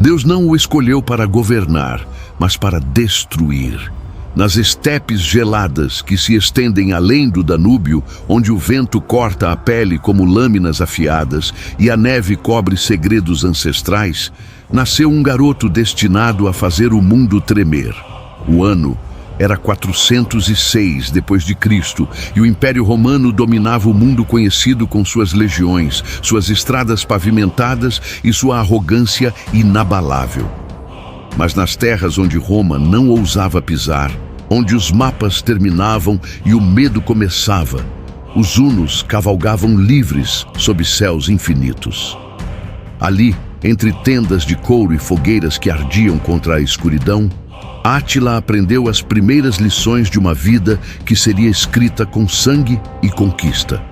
Deus não o escolheu para governar, mas para destruir. Nas estepes geladas que se estendem além do Danúbio, onde o vento corta a pele como lâminas afiadas e a neve cobre segredos ancestrais, nasceu um garoto destinado a fazer o mundo tremer. O ano era 406 depois de Cristo e o Império Romano dominava o mundo conhecido com suas legiões, suas estradas pavimentadas e sua arrogância inabalável. Mas nas terras onde Roma não ousava pisar, onde os mapas terminavam e o medo começava, os hunos cavalgavam livres sob céus infinitos. Ali, entre tendas de couro e fogueiras que ardiam contra a escuridão, Átila aprendeu as primeiras lições de uma vida que seria escrita com sangue e conquista.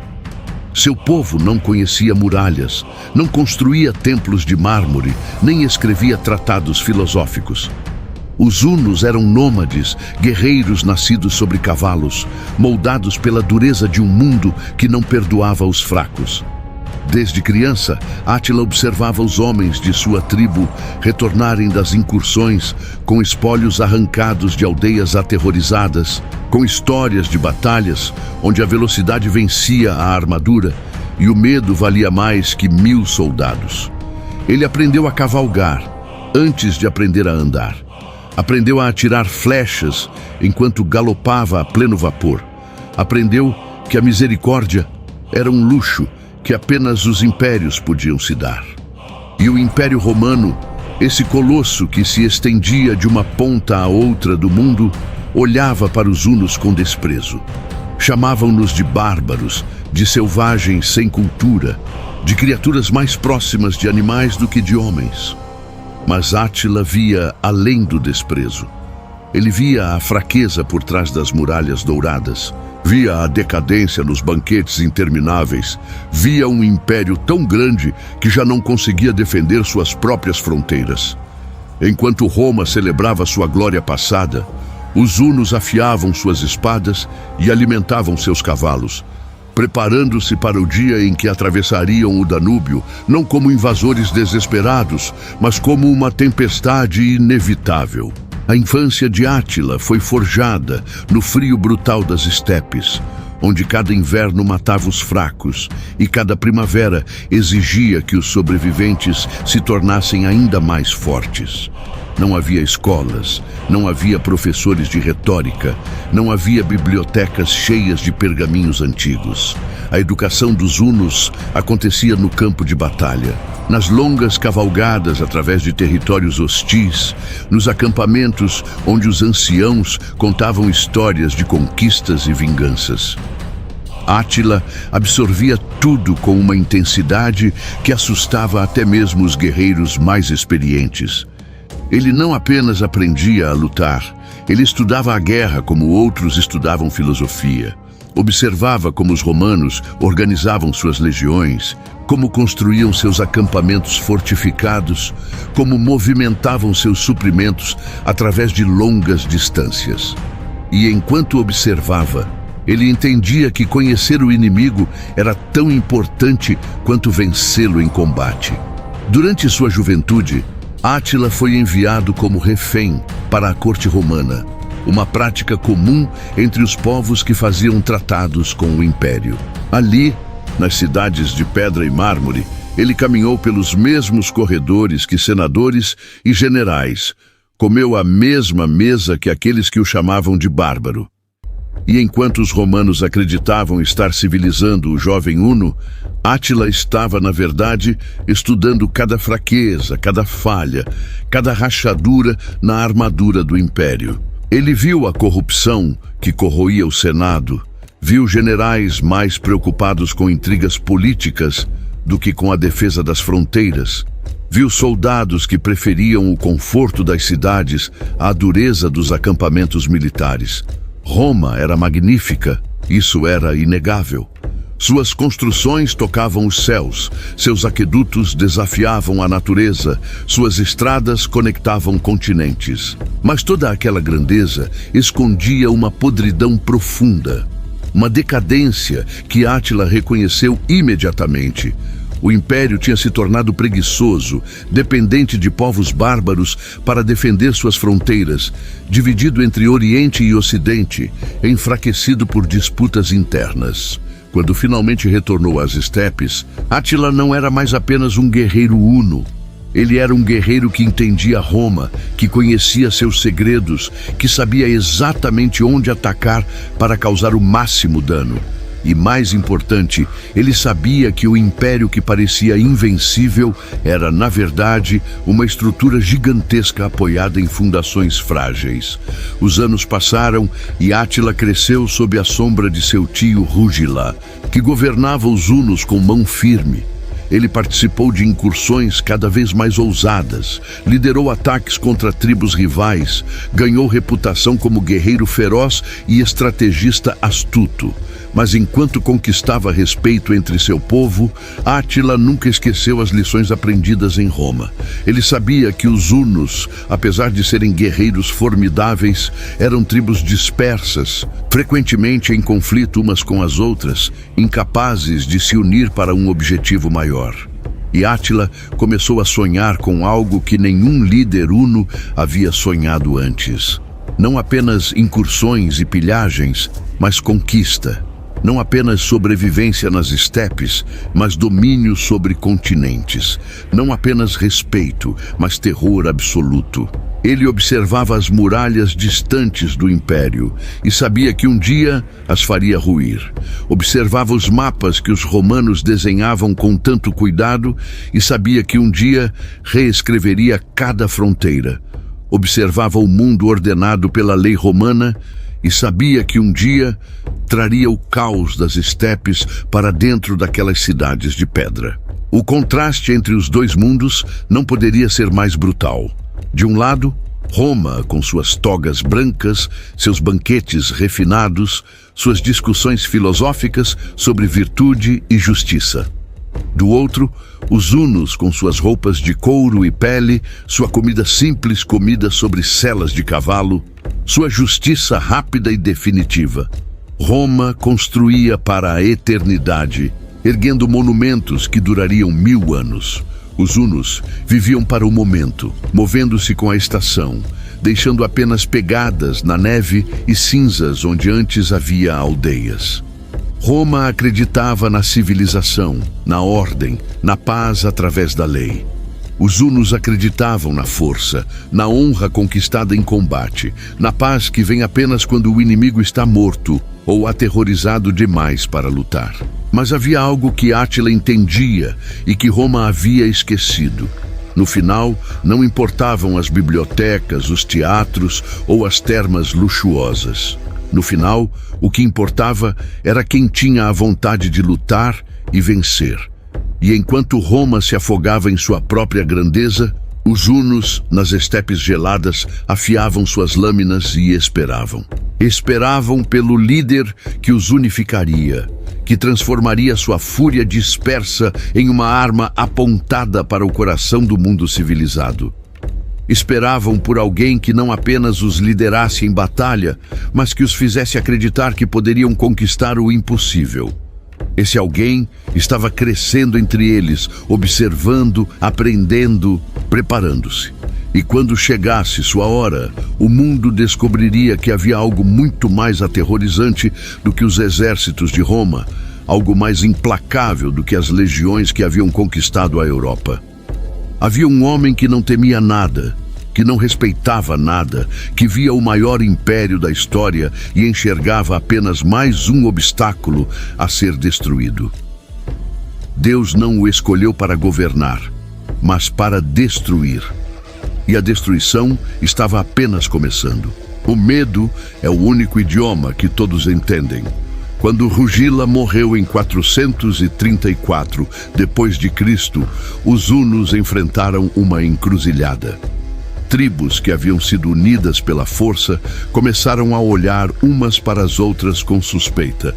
Seu povo não conhecia muralhas, não construía templos de mármore, nem escrevia tratados filosóficos. Os hunos eram nômades, guerreiros nascidos sobre cavalos, moldados pela dureza de um mundo que não perdoava os fracos. Desde criança, Átila observava os homens de sua tribo retornarem das incursões com espólios arrancados de aldeias aterrorizadas, com histórias de batalhas onde a velocidade vencia a armadura e o medo valia mais que 1000 soldados. Ele aprendeu a cavalgar antes de aprender a andar. Aprendeu a atirar flechas enquanto galopava a pleno vapor. Aprendeu que a misericórdia era um luxo que apenas os impérios podiam se dar. E o Império Romano, esse colosso que se estendia de uma ponta à outra do mundo, olhava para os hunos com desprezo. Chamavam-nos de bárbaros, de selvagens sem cultura, de criaturas mais próximas de animais do que de homens. Mas Átila via além do desprezo. Ele via a fraqueza por trás das muralhas douradas, via a decadência nos banquetes intermináveis, via um império tão grande que já não conseguia defender suas próprias fronteiras. Enquanto Roma celebrava sua glória passada, os hunos afiavam suas espadas e alimentavam seus cavalos, preparando-se para o dia em que atravessariam o Danúbio, não como invasores desesperados, mas como uma tempestade inevitável. A infância de Átila foi forjada no frio brutal das estepes, onde cada inverno matava os fracos e cada primavera exigia que os sobreviventes se tornassem ainda mais fortes. Não havia escolas, não havia professores de retórica, não havia bibliotecas cheias de pergaminhos antigos. A educação dos hunos acontecia no campo de batalha, nas longas cavalgadas através de territórios hostis, nos acampamentos onde os anciãos contavam histórias de conquistas e vinganças. Átila absorvia tudo com uma intensidade que assustava até mesmo os guerreiros mais experientes. Ele não apenas aprendia a lutar, ele estudava a guerra como outros estudavam filosofia. Observava como os romanos organizavam suas legiões, como construíam seus acampamentos fortificados, como movimentavam seus suprimentos através de longas distâncias. E enquanto observava, ele entendia que conhecer o inimigo era tão importante quanto vencê-lo em combate. Durante sua juventude, Átila foi enviado como refém para a corte romana, uma prática comum entre os povos que faziam tratados com o império. Ali, nas cidades de pedra e mármore, ele caminhou pelos mesmos corredores que senadores e generais, comeu a mesma mesa que aqueles que o chamavam de bárbaro. E enquanto os romanos acreditavam estar civilizando o jovem huno, Átila estava, na verdade, estudando cada fraqueza, cada falha, cada rachadura na armadura do império. Ele viu a corrupção que corroía o Senado, viu generais mais preocupados com intrigas políticas do que com a defesa das fronteiras. Viu soldados que preferiam o conforto das cidades à dureza dos acampamentos militares. Roma era magnífica, isso era inegável. Suas construções tocavam os céus, seus aquedutos desafiavam a natureza, suas estradas conectavam continentes. Mas toda aquela grandeza escondia uma podridão profunda, uma decadência que Átila reconheceu imediatamente. O império tinha se tornado preguiçoso, dependente de povos bárbaros para defender suas fronteiras, dividido entre Oriente e Ocidente, enfraquecido por disputas internas. Quando finalmente retornou às estepes, Átila não era mais apenas um guerreiro huno. Ele era um guerreiro que entendia Roma, que conhecia seus segredos, que sabia exatamente onde atacar para causar o máximo dano. E mais importante, ele sabia que o império que parecia invencível era, na verdade, uma estrutura gigantesca apoiada em fundações frágeis. Os anos passaram e Átila cresceu sob a sombra de seu tio Rúgila, que governava os hunos com mão firme. Ele participou de incursões cada vez mais ousadas, liderou ataques contra tribos rivais, ganhou reputação como guerreiro feroz e estrategista astuto. Mas enquanto conquistava respeito entre seu povo, Átila nunca esqueceu as lições aprendidas em Roma. Ele sabia que os hunos, apesar de serem guerreiros formidáveis, eram tribos dispersas, frequentemente em conflito umas com as outras, incapazes de se unir para um objetivo maior. E Átila começou a sonhar com algo que nenhum líder huno havia sonhado antes. Não apenas incursões e pilhagens, mas conquista. Não apenas sobrevivência nas estepes, mas domínio sobre continentes. Não apenas respeito, mas terror absoluto. Ele observava as muralhas distantes do império e sabia que um dia as faria ruir. Observava os mapas que os romanos desenhavam com tanto cuidado e sabia que um dia reescreveria cada fronteira. Observava o mundo ordenado pela lei romana e sabia que um dia traria o caos das estepes para dentro daquelas cidades de pedra. O contraste entre os dois mundos não poderia ser mais brutal. De um lado, Roma, com suas togas brancas, seus banquetes refinados, suas discussões filosóficas sobre virtude e justiça. Do outro, os hunos com suas roupas de couro e pele, sua comida simples comida sobre selas de cavalo, sua justiça rápida e definitiva. Roma construía para a eternidade, erguendo monumentos que durariam 1000 anos. Os hunos viviam para o momento, movendo-se com a estação, deixando apenas pegadas na neve e cinzas onde antes havia aldeias. Roma acreditava na civilização, na ordem, na paz através da lei. Os hunos acreditavam na força, na honra conquistada em combate, na paz que vem apenas quando o inimigo está morto ou aterrorizado demais para lutar. Mas havia algo que Átila entendia e que Roma havia esquecido. No final, não importavam as bibliotecas, os teatros ou as termas luxuosas. No final, o que importava era quem tinha a vontade de lutar e vencer. E enquanto Roma se afogava em sua própria grandeza, os hunos, nas estepes geladas, afiavam suas lâminas e esperavam. Esperavam pelo líder que os unificaria, que transformaria sua fúria dispersa em uma arma apontada para o coração do mundo civilizado. Esperavam por alguém que não apenas os liderasse em batalha, mas que os fizesse acreditar que poderiam conquistar o impossível. Esse alguém estava crescendo entre eles, observando, aprendendo, preparando-se. E quando chegasse sua hora, o mundo descobriria que havia algo muito mais aterrorizante do que os exércitos de Roma, algo mais implacável do que as legiões que haviam conquistado a Europa. Havia um homem que não temia nada, que não respeitava nada, que via o maior império da história e enxergava apenas mais um obstáculo a ser destruído. Deus não o escolheu para governar, mas para destruir. E a destruição estava apenas começando. O medo é o único idioma que todos entendem. Quando Rúgila morreu em 434 depois de Cristo, os hunos enfrentaram uma encruzilhada. Tribos que haviam sido unidas pela força começaram a olhar umas para as outras com suspeita.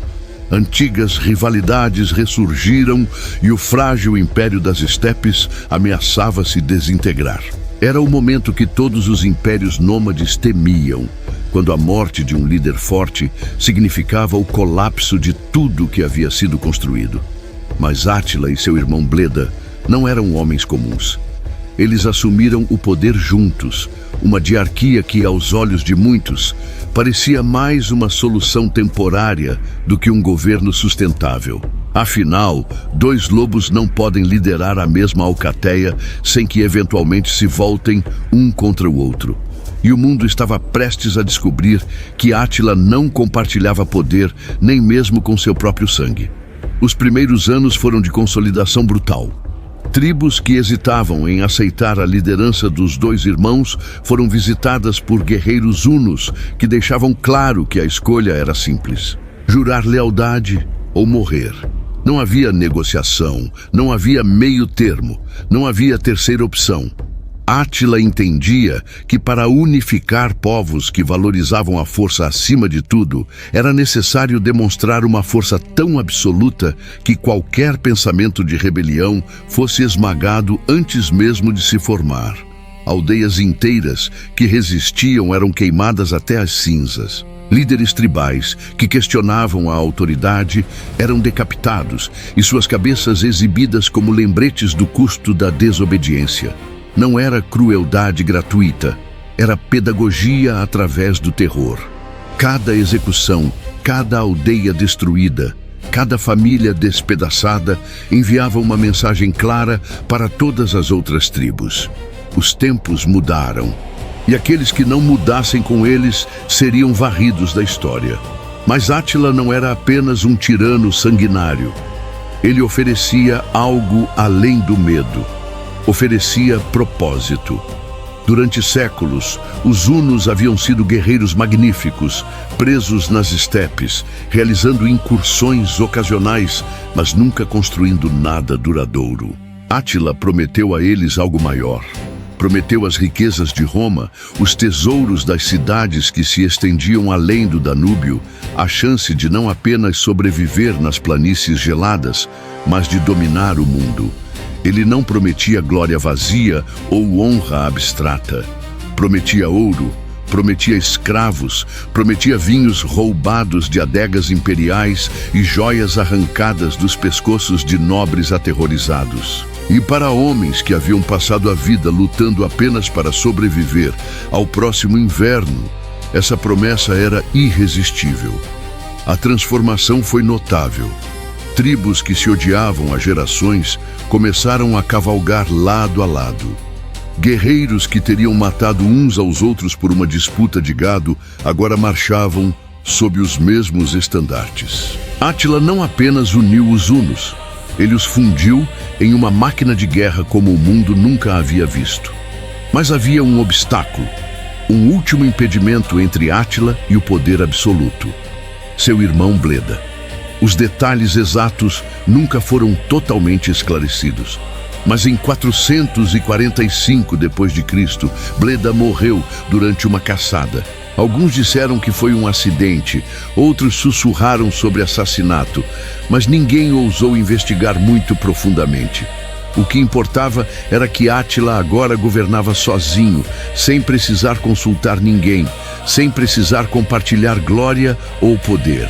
Antigas rivalidades ressurgiram e o frágil império das estepes ameaçava se desintegrar. Era o momento que todos os impérios nômades temiam, quando a morte de um líder forte significava o colapso de tudo que havia sido construído. Mas Átila e seu irmão Bleda não eram homens comuns. Eles assumiram o poder juntos, uma diarquia que, aos olhos de muitos, parecia mais uma solução temporária do que um governo sustentável. Afinal, dois lobos não podem liderar a mesma alcateia sem que eventualmente se voltem um contra o outro. E o mundo estava prestes a descobrir que Átila não compartilhava poder nem mesmo com seu próprio sangue. Os primeiros anos foram de consolidação brutal. Tribos que hesitavam em aceitar a liderança dos dois irmãos foram visitadas por guerreiros hunos que deixavam claro que a escolha era simples: jurar lealdade ou morrer. Não havia negociação, não havia meio termo, não havia terceira opção. Átila entendia que para unificar povos que valorizavam a força acima de tudo, era necessário demonstrar uma força tão absoluta que qualquer pensamento de rebelião fosse esmagado antes mesmo de se formar. Aldeias inteiras que resistiam eram queimadas até as cinzas. Líderes tribais que questionavam a autoridade eram decapitados e suas cabeças exibidas como lembretes do custo da desobediência. Não era crueldade gratuita, era pedagogia através do terror. Cada execução, cada aldeia destruída, cada família despedaçada enviava uma mensagem clara para todas as outras tribos. Os tempos mudaram, e aqueles que não mudassem com eles seriam varridos da história. Mas Átila não era apenas um tirano sanguinário. Ele oferecia algo além do medo. Oferecia propósito. Durante séculos, os hunos haviam sido guerreiros magníficos, presos nas estepes, realizando incursões ocasionais, mas nunca construindo nada duradouro. Átila prometeu a eles algo maior. Prometeu as riquezas de Roma, os tesouros das cidades que se estendiam além do Danúbio, a chance de não apenas sobreviver nas planícies geladas, mas de dominar o mundo. Ele não prometia glória vazia ou honra abstrata. Prometia ouro, prometia escravos, prometia vinhos roubados de adegas imperiais e joias arrancadas dos pescoços de nobres aterrorizados. E para homens que haviam passado a vida lutando apenas para sobreviver ao próximo inverno, essa promessa era irresistível. A transformação foi notável. Tribos que se odiavam há gerações começaram a cavalgar lado a lado. Guerreiros que teriam matado uns aos outros por uma disputa de gado agora marchavam sob os mesmos estandartes. Átila não apenas uniu os hunos, ele os fundiu em uma máquina de guerra como o mundo nunca havia visto. Mas havia um obstáculo, um último impedimento entre Átila e o poder absoluto: seu irmão Bleda. Os detalhes exatos nunca foram totalmente esclarecidos. Mas em 445 d.C., Bleda morreu durante uma caçada. Alguns disseram que foi um acidente, outros sussurraram sobre assassinato, mas ninguém ousou investigar muito profundamente. O que importava era que Átila agora governava sozinho, sem precisar consultar ninguém, sem precisar compartilhar glória ou poder.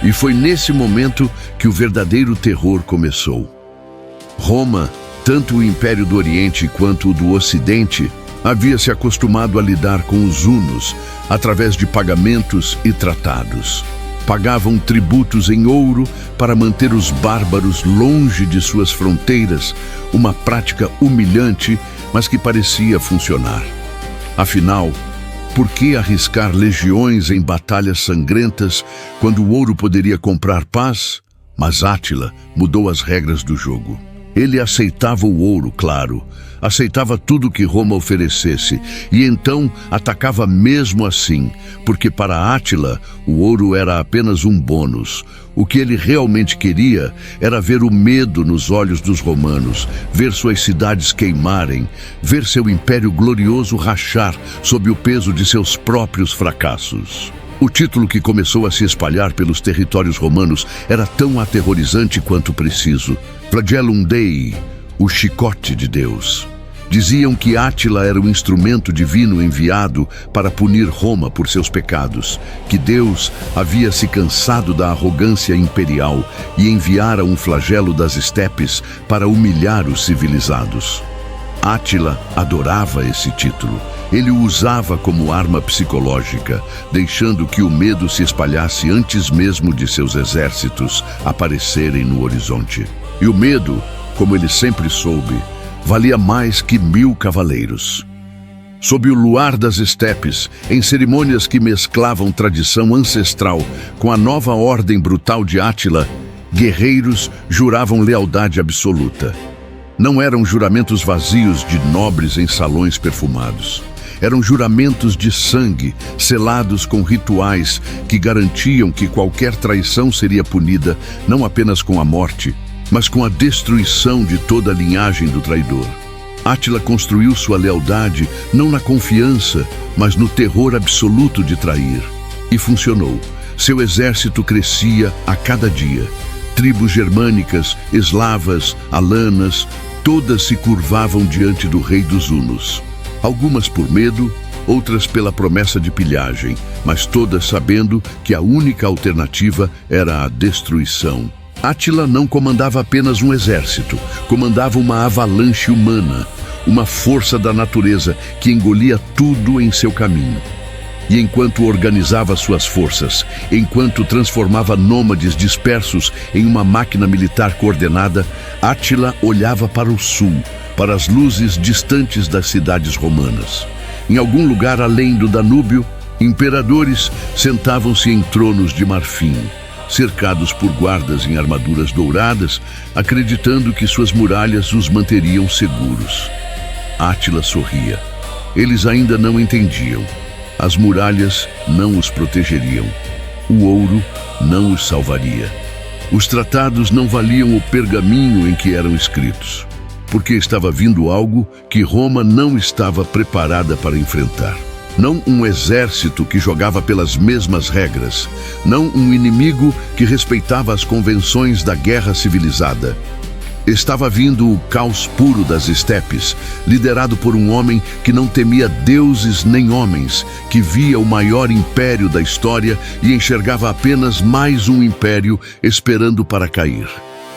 E foi nesse momento que o verdadeiro terror começou. Roma, tanto o Império do Oriente quanto o do Ocidente, havia se acostumado a lidar com os hunos através de pagamentos e tratados. Pagavam tributos em ouro para manter os bárbaros longe de suas fronteiras, uma prática humilhante, mas que parecia funcionar. Afinal, por que arriscar legiões em batalhas sangrentas quando o ouro poderia comprar paz? Mas Átila mudou as regras do jogo. Ele aceitava o ouro, claro, aceitava tudo que Roma oferecesse e então atacava mesmo assim, porque para Átila o ouro era apenas um bônus. O que ele realmente queria era ver o medo nos olhos dos romanos, ver suas cidades queimarem, ver seu império glorioso rachar sob o peso de seus próprios fracassos. O título que começou a se espalhar pelos territórios romanos era tão aterrorizante quanto preciso: Flagellum Dei, o chicote de Deus. Diziam que Átila era o instrumento divino enviado para punir Roma por seus pecados, que Deus havia se cansado da arrogância imperial e enviara um flagelo das estepes para humilhar os civilizados. Átila adorava esse título. Ele o usava como arma psicológica, deixando que o medo se espalhasse antes mesmo de seus exércitos aparecerem no horizonte. E o medo, como ele sempre soube, valia mais que 1000 cavaleiros. Sob o luar das estepes, em cerimônias que mesclavam tradição ancestral com a nova ordem brutal de Átila, guerreiros juravam lealdade absoluta. Não eram juramentos vazios de nobres em salões perfumados. Eram juramentos de sangue, selados com rituais que garantiam que qualquer traição seria punida não apenas com a morte, mas com a destruição de toda a linhagem do traidor. Átila construiu sua lealdade não na confiança, mas no terror absoluto de trair. E funcionou. Seu exército crescia a cada dia. Tribos germânicas, eslavas, alanas, todas se curvavam diante do rei dos hunos. Algumas por medo, outras pela promessa de pilhagem, mas todas sabendo que a única alternativa era a destruição. Átila não comandava apenas um exército, comandava uma avalanche humana, uma força da natureza que engolia tudo em seu caminho. E enquanto organizava suas forças, enquanto transformava nômades dispersos em uma máquina militar coordenada, Átila olhava para o sul, para as luzes distantes das cidades romanas. Em algum lugar além do Danúbio, imperadores sentavam-se em tronos de marfim, cercados por guardas em armaduras douradas, acreditando que suas muralhas os manteriam seguros. Átila sorria. Eles ainda não entendiam. As muralhas não os protegeriam. O ouro não os salvaria. Os tratados não valiam o pergaminho em que eram escritos, porque estava vindo algo que Roma não estava preparada para enfrentar. Não um exército que jogava pelas mesmas regras, não um inimigo que respeitava as convenções da guerra civilizada. Estava vindo o caos puro das estepes, liderado por um homem que não temia deuses nem homens, que via o maior império da história e enxergava apenas mais um império esperando para cair.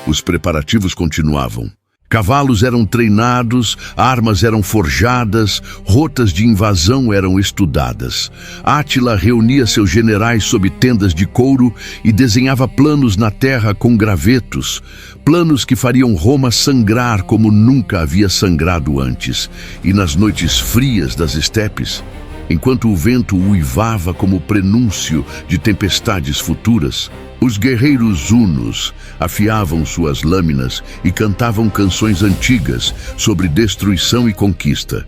Os preparativos continuavam. Cavalos eram treinados, armas eram forjadas, rotas de invasão eram estudadas. Átila reunia seus generais sob tendas de couro e desenhava planos na terra com gravetos, planos que fariam Roma sangrar como nunca havia sangrado antes. E nas noites frias das estepes, enquanto o vento uivava como prenúncio de tempestades futuras, os guerreiros hunos afiavam suas lâminas e cantavam canções antigas sobre destruição e conquista.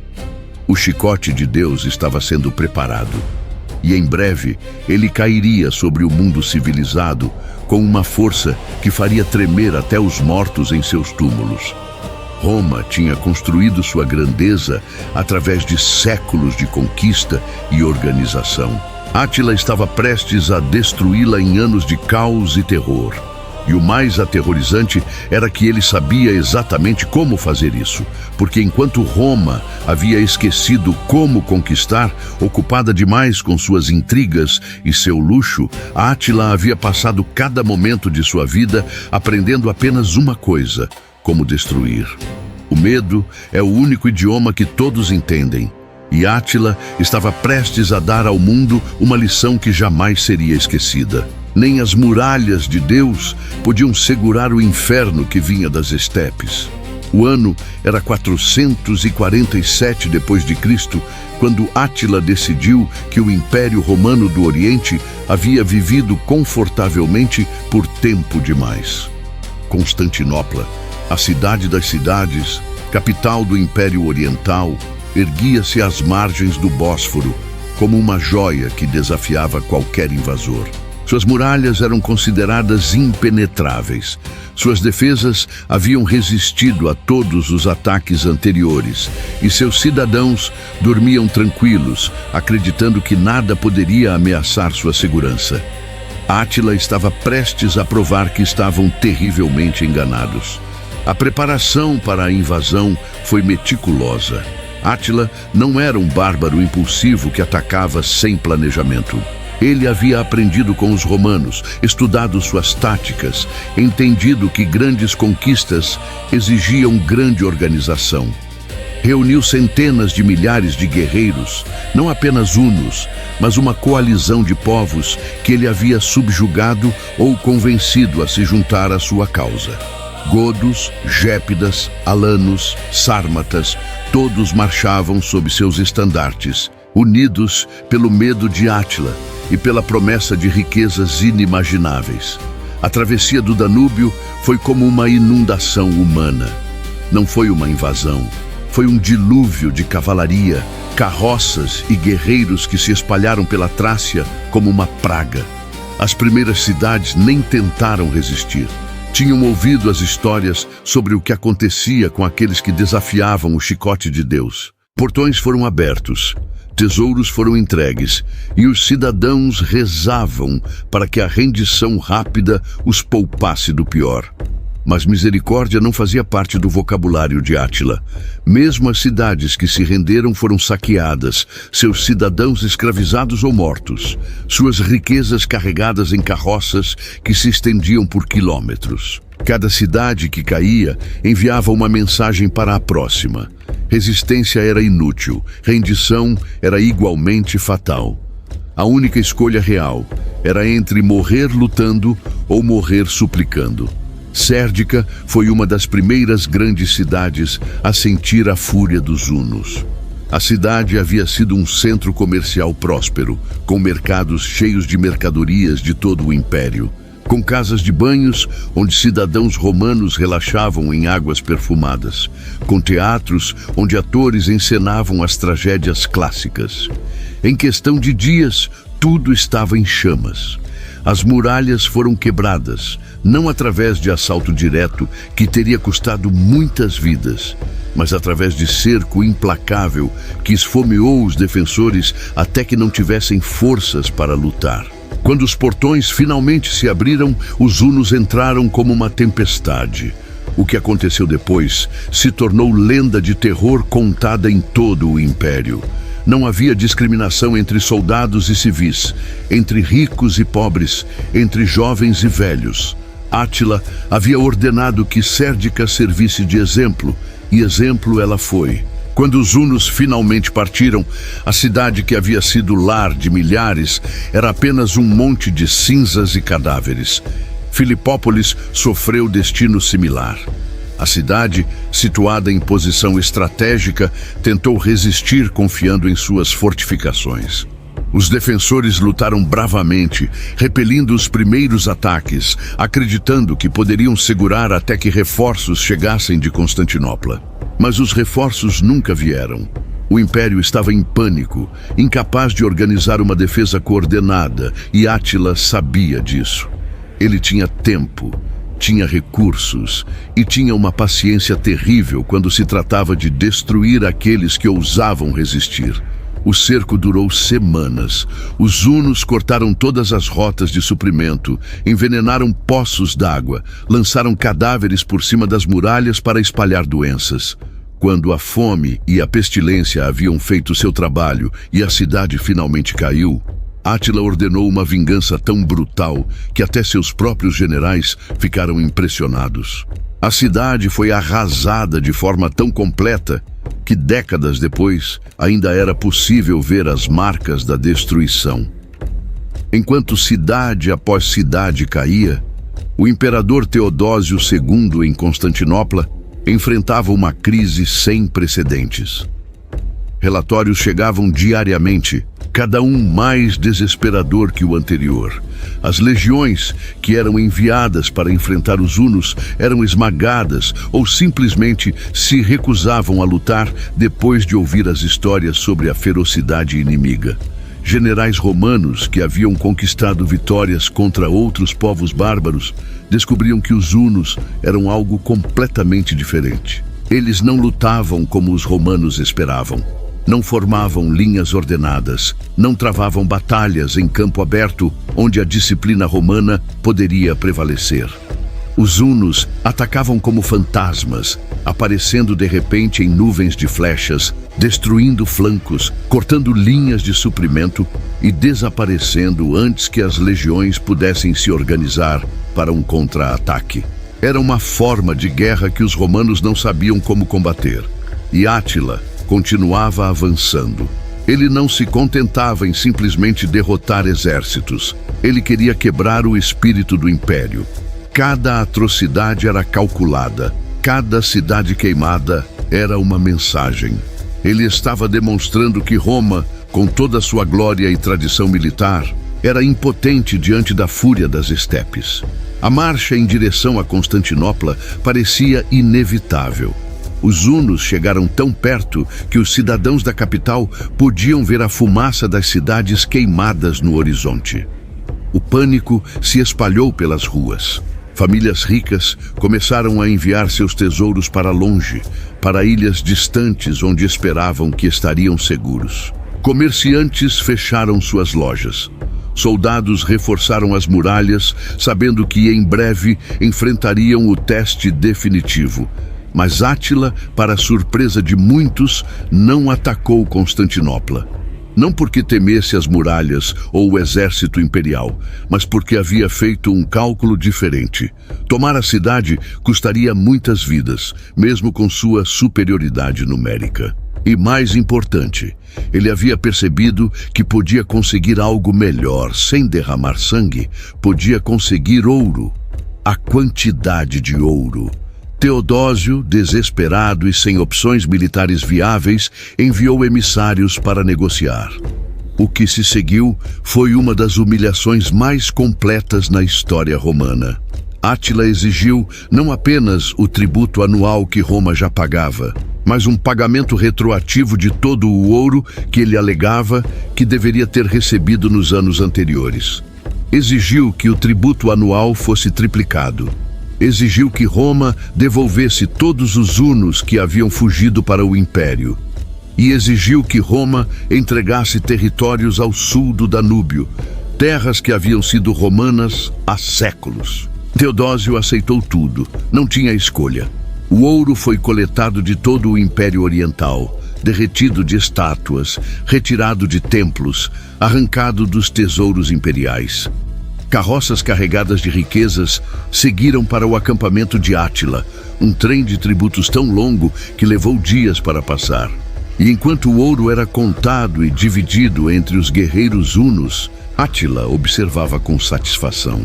O chicote de Deus estava sendo preparado, e em breve ele cairia sobre o mundo civilizado com uma força que faria tremer até os mortos em seus túmulos. Roma tinha construído sua grandeza através de séculos de conquista e organização. Átila estava prestes a destruí-la em anos de caos e terror. E o mais aterrorizante era que ele sabia exatamente como fazer isso, porque enquanto Roma havia esquecido como conquistar, ocupada demais com suas intrigas e seu luxo, Átila havia passado cada momento de sua vida aprendendo apenas uma coisa: como destruir. O medo é o único idioma que todos entendem. E Átila estava prestes a dar ao mundo uma lição que jamais seria esquecida. Nem as muralhas de Deus podiam segurar o inferno que vinha das estepes. O ano era 447 d.C., quando Átila decidiu que o Império Romano do Oriente havia vivido confortavelmente por tempo demais. Constantinopla, a cidade das cidades, capital do Império Oriental, erguia-se às margens do Bósforo, como uma joia que desafiava qualquer invasor. Suas muralhas eram consideradas impenetráveis. Suas defesas haviam resistido a todos os ataques anteriores, e seus cidadãos dormiam tranquilos, acreditando que nada poderia ameaçar sua segurança. Átila estava prestes a provar que estavam terrivelmente enganados. A preparação para a invasão foi meticulosa. Átila não era um bárbaro impulsivo que atacava sem planejamento. Ele havia aprendido com os romanos, estudado suas táticas, entendido que grandes conquistas exigiam grande organização. Reuniu centenas de milhares de guerreiros, não apenas hunos, mas uma coalizão de povos que ele havia subjugado ou convencido a se juntar à sua causa. Godos, gépidas, alanos, sármatas, todos marchavam sob seus estandartes, unidos pelo medo de Átila e pela promessa de riquezas inimagináveis. A travessia do Danúbio foi como uma inundação humana. Não foi uma invasão, foi um dilúvio de cavalaria, carroças e guerreiros que se espalharam pela Trácia como uma praga. As primeiras cidades nem tentaram resistir. Tinham ouvido as histórias sobre o que acontecia com aqueles que desafiavam o chicote de Deus. Portões foram abertos, tesouros foram entregues e os cidadãos rezavam para que a rendição rápida os poupasse do pior. Mas misericórdia não fazia parte do vocabulário de Átila. Mesmo as cidades que se renderam foram saqueadas, seus cidadãos escravizados ou mortos, suas riquezas carregadas em carroças que se estendiam por quilômetros. Cada cidade que caía enviava uma mensagem para a próxima. Resistência era inútil, rendição era igualmente fatal. A única escolha real era entre morrer lutando ou morrer suplicando. Sérdica foi uma das primeiras grandes cidades a sentir a fúria dos hunos. A cidade havia sido um centro comercial próspero, com mercados cheios de mercadorias de todo o império, com casas de banhos onde cidadãos romanos relaxavam em águas perfumadas, com teatros onde atores encenavam as tragédias clássicas. Em questão de dias, tudo estava em chamas. As muralhas foram quebradas, não através de assalto direto, que teria custado muitas vidas, mas através de cerco implacável que esfomeou os defensores até que não tivessem forças para lutar. Quando os portões finalmente se abriram, os hunos entraram como uma tempestade. O que aconteceu depois se tornou lenda de terror contada em todo o império. Não havia discriminação entre soldados e civis, entre ricos e pobres, entre jovens e velhos. Átila havia ordenado que Sérdica servisse de exemplo, e exemplo ela foi. Quando os hunos finalmente partiram, a cidade que havia sido lar de milhares era apenas um monte de cinzas e cadáveres. Filipópolis sofreu destino similar. A cidade, situada em posição estratégica, tentou resistir confiando em suas fortificações. Os defensores lutaram bravamente, repelindo os primeiros ataques, acreditando que poderiam segurar até que reforços chegassem de Constantinopla. Mas os reforços nunca vieram. O império estava em pânico, incapaz de organizar uma defesa coordenada, e Átila sabia disso. Ele tinha tempo, tinha recursos e tinha uma paciência terrível quando se tratava de destruir aqueles que ousavam resistir. O cerco durou semanas. Os hunos cortaram todas as rotas de suprimento, envenenaram poços d'água, lançaram cadáveres por cima das muralhas para espalhar doenças. Quando a fome e a pestilência haviam feito seu trabalho e a cidade finalmente caiu, Átila ordenou uma vingança tão brutal que até seus próprios generais ficaram impressionados. A cidade foi arrasada de forma tão completa que décadas depois ainda era possível ver as marcas da destruição. Enquanto cidade após cidade caía, o imperador Teodósio II, em Constantinopla, enfrentava uma crise sem precedentes. Relatórios chegavam diariamente, cada um mais desesperador que o anterior. As legiões que eram enviadas para enfrentar os hunos eram esmagadas ou simplesmente se recusavam a lutar depois de ouvir as histórias sobre a ferocidade inimiga. Generais romanos que haviam conquistado vitórias contra outros povos bárbaros descobriam que os hunos eram algo completamente diferente. Eles não lutavam como os romanos esperavam. Não formavam linhas ordenadas, não travavam batalhas em campo aberto onde a disciplina romana poderia prevalecer. Os hunos atacavam como fantasmas, aparecendo de repente em nuvens de flechas, destruindo flancos, cortando linhas de suprimento e desaparecendo antes que as legiões pudessem se organizar para um contra-ataque. Era uma forma de guerra que os romanos não sabiam como combater. E Átila continuava avançando. Ele não se contentava em simplesmente derrotar exércitos. Ele queria quebrar o espírito do império. Cada atrocidade era calculada. Cada cidade queimada era uma mensagem. Ele estava demonstrando que Roma, com toda a sua glória e tradição militar, era impotente diante da fúria das estepes. A marcha em direção a Constantinopla parecia inevitável. Os hunos chegaram tão perto que os cidadãos da capital podiam ver a fumaça das cidades queimadas no horizonte. O pânico se espalhou pelas ruas. Famílias ricas começaram a enviar seus tesouros para longe, para ilhas distantes onde esperavam que estariam seguros. Comerciantes fecharam suas lojas. Soldados reforçaram as muralhas, sabendo que em breve enfrentariam o teste definitivo. Mas Átila, para a surpresa de muitos, não atacou Constantinopla. Não porque temesse as muralhas ou o exército imperial, mas porque havia feito um cálculo diferente. Tomar a cidade custaria muitas vidas, mesmo com sua superioridade numérica. E mais importante, ele havia percebido que podia conseguir algo melhor sem derramar sangue, podia conseguir ouro. A quantidade de ouro. Teodósio, desesperado e sem opções militares viáveis, enviou emissários para negociar. O que se seguiu foi uma das humilhações mais completas na história romana. Átila exigiu não apenas o tributo anual que Roma já pagava, mas um pagamento retroativo de todo o ouro que ele alegava que deveria ter recebido nos anos anteriores. Exigiu que o tributo anual fosse triplicado. Exigiu que Roma devolvesse todos os hunos que haviam fugido para o império. E exigiu que Roma entregasse territórios ao sul do Danúbio, terras que haviam sido romanas há séculos. Teodósio aceitou tudo, não tinha escolha. O ouro foi coletado de todo o Império Oriental, derretido de estátuas, retirado de templos, arrancado dos tesouros imperiais. Carroças carregadas de riquezas seguiram para o acampamento de Átila, um trem de tributos tão longo que levou dias para passar. E enquanto o ouro era contado e dividido entre os guerreiros hunos, Átila observava com satisfação.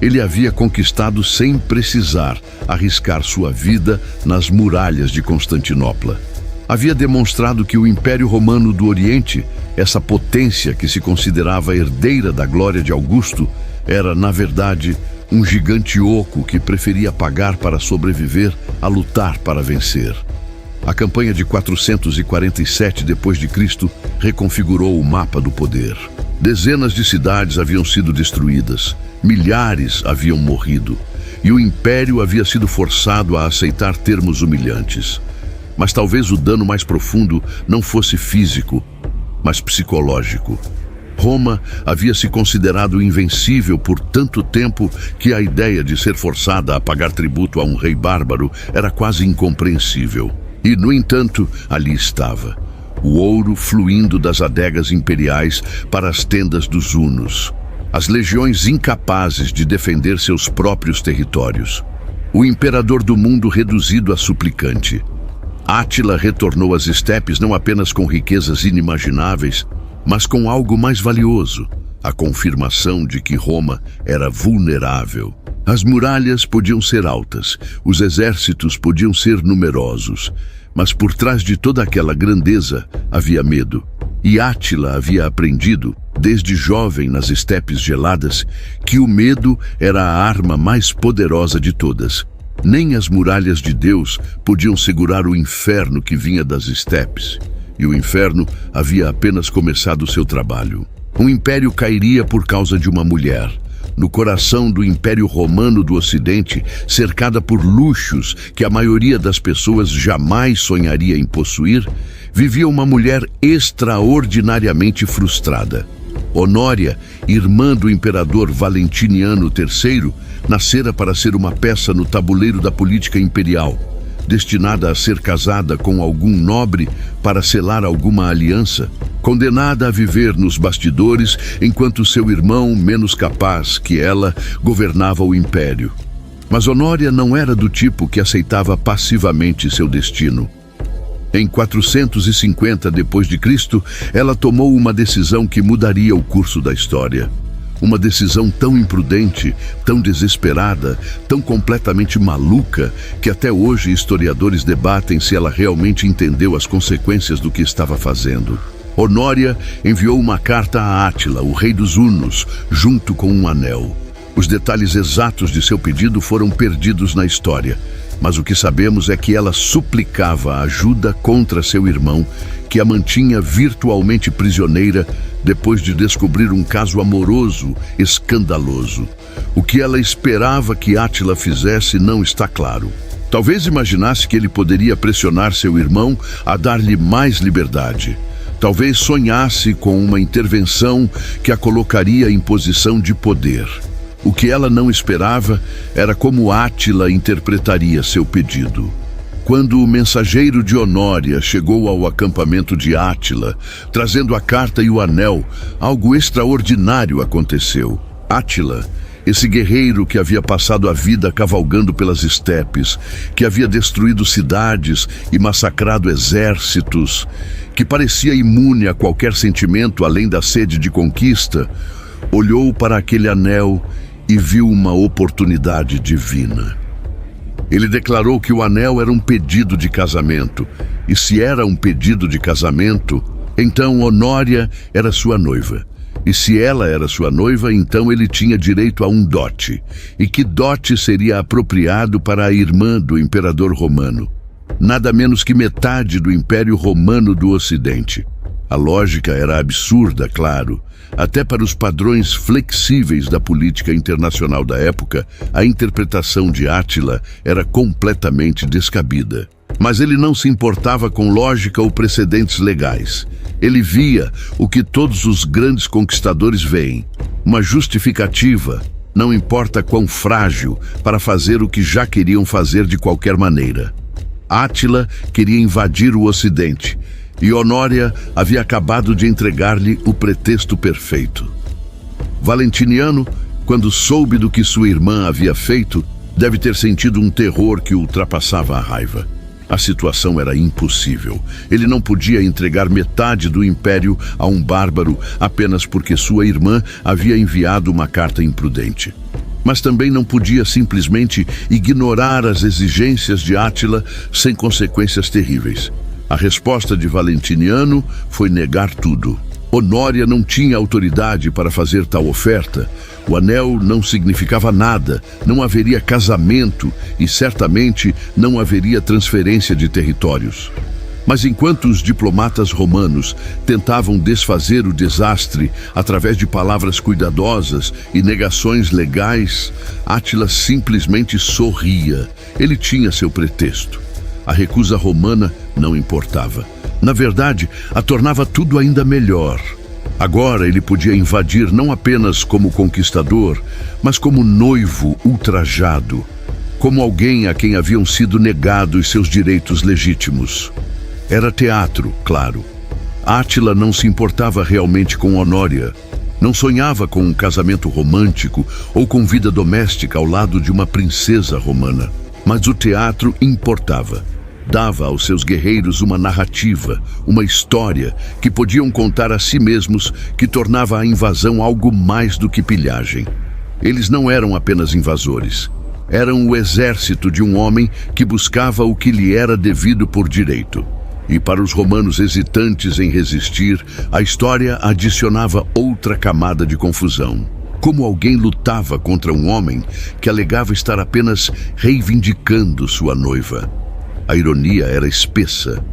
Ele havia conquistado sem precisar arriscar sua vida nas muralhas de Constantinopla. Havia demonstrado que o Império Romano do Oriente, essa potência que se considerava herdeira da glória de Augusto, era, na verdade, um gigante oco que preferia pagar para sobreviver a lutar para vencer. A campanha de 447 d.C. reconfigurou o mapa do poder. Dezenas de cidades haviam sido destruídas, milhares haviam morrido, e o império havia sido forçado a aceitar termos humilhantes. Mas talvez o dano mais profundo não fosse físico, mas psicológico. Roma havia se considerado invencível por tanto tempo que a ideia de ser forçada a pagar tributo a um rei bárbaro era quase incompreensível. E, no entanto, ali estava, o ouro fluindo das adegas imperiais para as tendas dos hunos. As legiões incapazes de defender seus próprios territórios. O imperador do mundo reduzido a suplicante. Átila retornou às estepes não apenas com riquezas inimagináveis, mas com algo mais valioso, a confirmação de que Roma era vulnerável. As muralhas podiam ser altas, os exércitos podiam ser numerosos, mas por trás de toda aquela grandeza havia medo. E Átila havia aprendido, desde jovem nas estepes geladas, que o medo era a arma mais poderosa de todas. Nem as muralhas de Deus podiam segurar o inferno que vinha das estepes. E o inferno havia apenas começado seu trabalho. Um império cairia por causa de uma mulher. No coração do Império Romano do Ocidente, cercada por luxos que a maioria das pessoas jamais sonharia em possuir, vivia uma mulher extraordinariamente frustrada. Honória, irmã do imperador Valentiniano III, nascera para ser uma peça no tabuleiro da política imperial, destinada a ser casada com algum nobre para selar alguma aliança, condenada a viver nos bastidores enquanto seu irmão, menos capaz que ela, governava o império. Mas Honória não era do tipo que aceitava passivamente seu destino. Em 450 d.C., ela tomou uma decisão que mudaria o curso da história. Uma decisão tão imprudente, tão desesperada, tão completamente maluca, que até hoje historiadores debatem se ela realmente entendeu as consequências do que estava fazendo. Honória enviou uma carta a Átila, o rei dos Hunos, junto com um anel. Os detalhes exatos de seu pedido foram perdidos na história, mas o que sabemos é que ela suplicava ajuda contra seu irmão, que a mantinha virtualmente prisioneira depois de descobrir um caso amoroso escandaloso. O que ela esperava que Átila fizesse não está claro. Talvez imaginasse que ele poderia pressionar seu irmão a dar-lhe mais liberdade. Talvez sonhasse com uma intervenção que a colocaria em posição de poder. O que ela não esperava era como Átila interpretaria seu pedido. Quando o mensageiro de Honória chegou ao acampamento de Átila, trazendo a carta e o anel, algo extraordinário aconteceu. Átila, esse guerreiro que havia passado a vida cavalgando pelas estepes, que havia destruído cidades e massacrado exércitos, que parecia imune a qualquer sentimento além da sede de conquista, olhou para aquele anel e viu uma oportunidade divina. Ele declarou que o anel era um pedido de casamento, e se era um pedido de casamento, então Honória era sua noiva. E se ela era sua noiva, então ele tinha direito a um dote, e que dote seria apropriado para a irmã do imperador romano. Nada menos que metade do Império Romano do Ocidente. A lógica era absurda, claro. Até para os padrões flexíveis da política internacional da época, a interpretação de Átila era completamente descabida. Mas ele não se importava com lógica ou precedentes legais. Ele via o que todos os grandes conquistadores veem: uma justificativa, não importa quão frágil, para fazer o que já queriam fazer de qualquer maneira. Átila queria invadir o Ocidente, e Honória havia acabado de entregar-lhe o pretexto perfeito. Valentiniano, quando soube do que sua irmã havia feito, deve ter sentido um terror que ultrapassava a raiva. A situação era impossível. Ele não podia entregar metade do império a um bárbaro apenas porque sua irmã havia enviado uma carta imprudente. Mas também não podia simplesmente ignorar as exigências de Átila sem consequências terríveis. A resposta de Valentiniano foi negar tudo. Honória não tinha autoridade para fazer tal oferta. O anel não significava nada, não haveria casamento e certamente não haveria transferência de territórios. Mas enquanto os diplomatas romanos tentavam desfazer o desastre através de palavras cuidadosas e negações legais, Átila simplesmente sorria. Ele tinha seu pretexto. A recusa romana não importava. Na verdade, a tornava tudo ainda melhor. Agora ele podia invadir não apenas como conquistador, mas como noivo ultrajado, como alguém a quem haviam sido negados seus direitos legítimos. Era teatro, claro. Átila não se importava realmente com Honória. Não sonhava com um casamento romântico ou com vida doméstica ao lado de uma princesa romana. Mas o teatro importava. Dava aos seus guerreiros uma narrativa, uma história que podiam contar a si mesmos, que tornava a invasão algo mais do que pilhagem. Eles não eram apenas invasores. Eram o exército de um homem que buscava o que lhe era devido por direito. E para os romanos hesitantes em resistir, a história adicionava outra camada de confusão. Como alguém lutava contra um homem que alegava estar apenas reivindicando sua noiva. A ironia era espessa.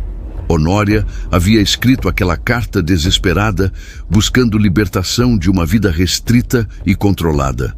Honória havia escrito aquela carta desesperada, buscando libertação de uma vida restrita e controlada.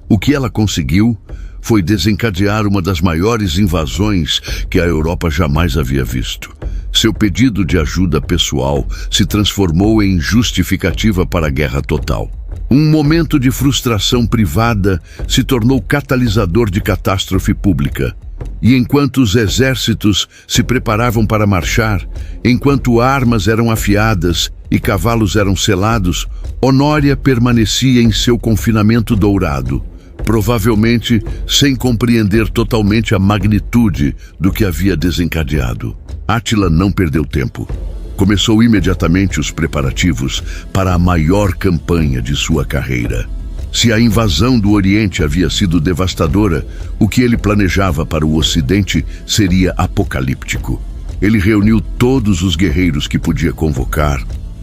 O que ela conseguiu foi desencadear uma das maiores invasões que a Europa jamais havia visto. Seu pedido de ajuda pessoal se transformou em justificativa para a guerra total. Um momento de frustração privada se tornou catalisador de catástrofe pública. E enquanto os exércitos se preparavam para marchar, enquanto armas eram afiadas e cavalos eram selados, Honória permanecia em seu confinamento dourado, provavelmente sem compreender totalmente a magnitude do que havia desencadeado. Átila não perdeu tempo. Começou imediatamente os preparativos para a maior campanha de sua carreira. Se a invasão do Oriente havia sido devastadora, o que ele planejava para o Ocidente seria apocalíptico. Ele reuniu todos os guerreiros que podia convocar,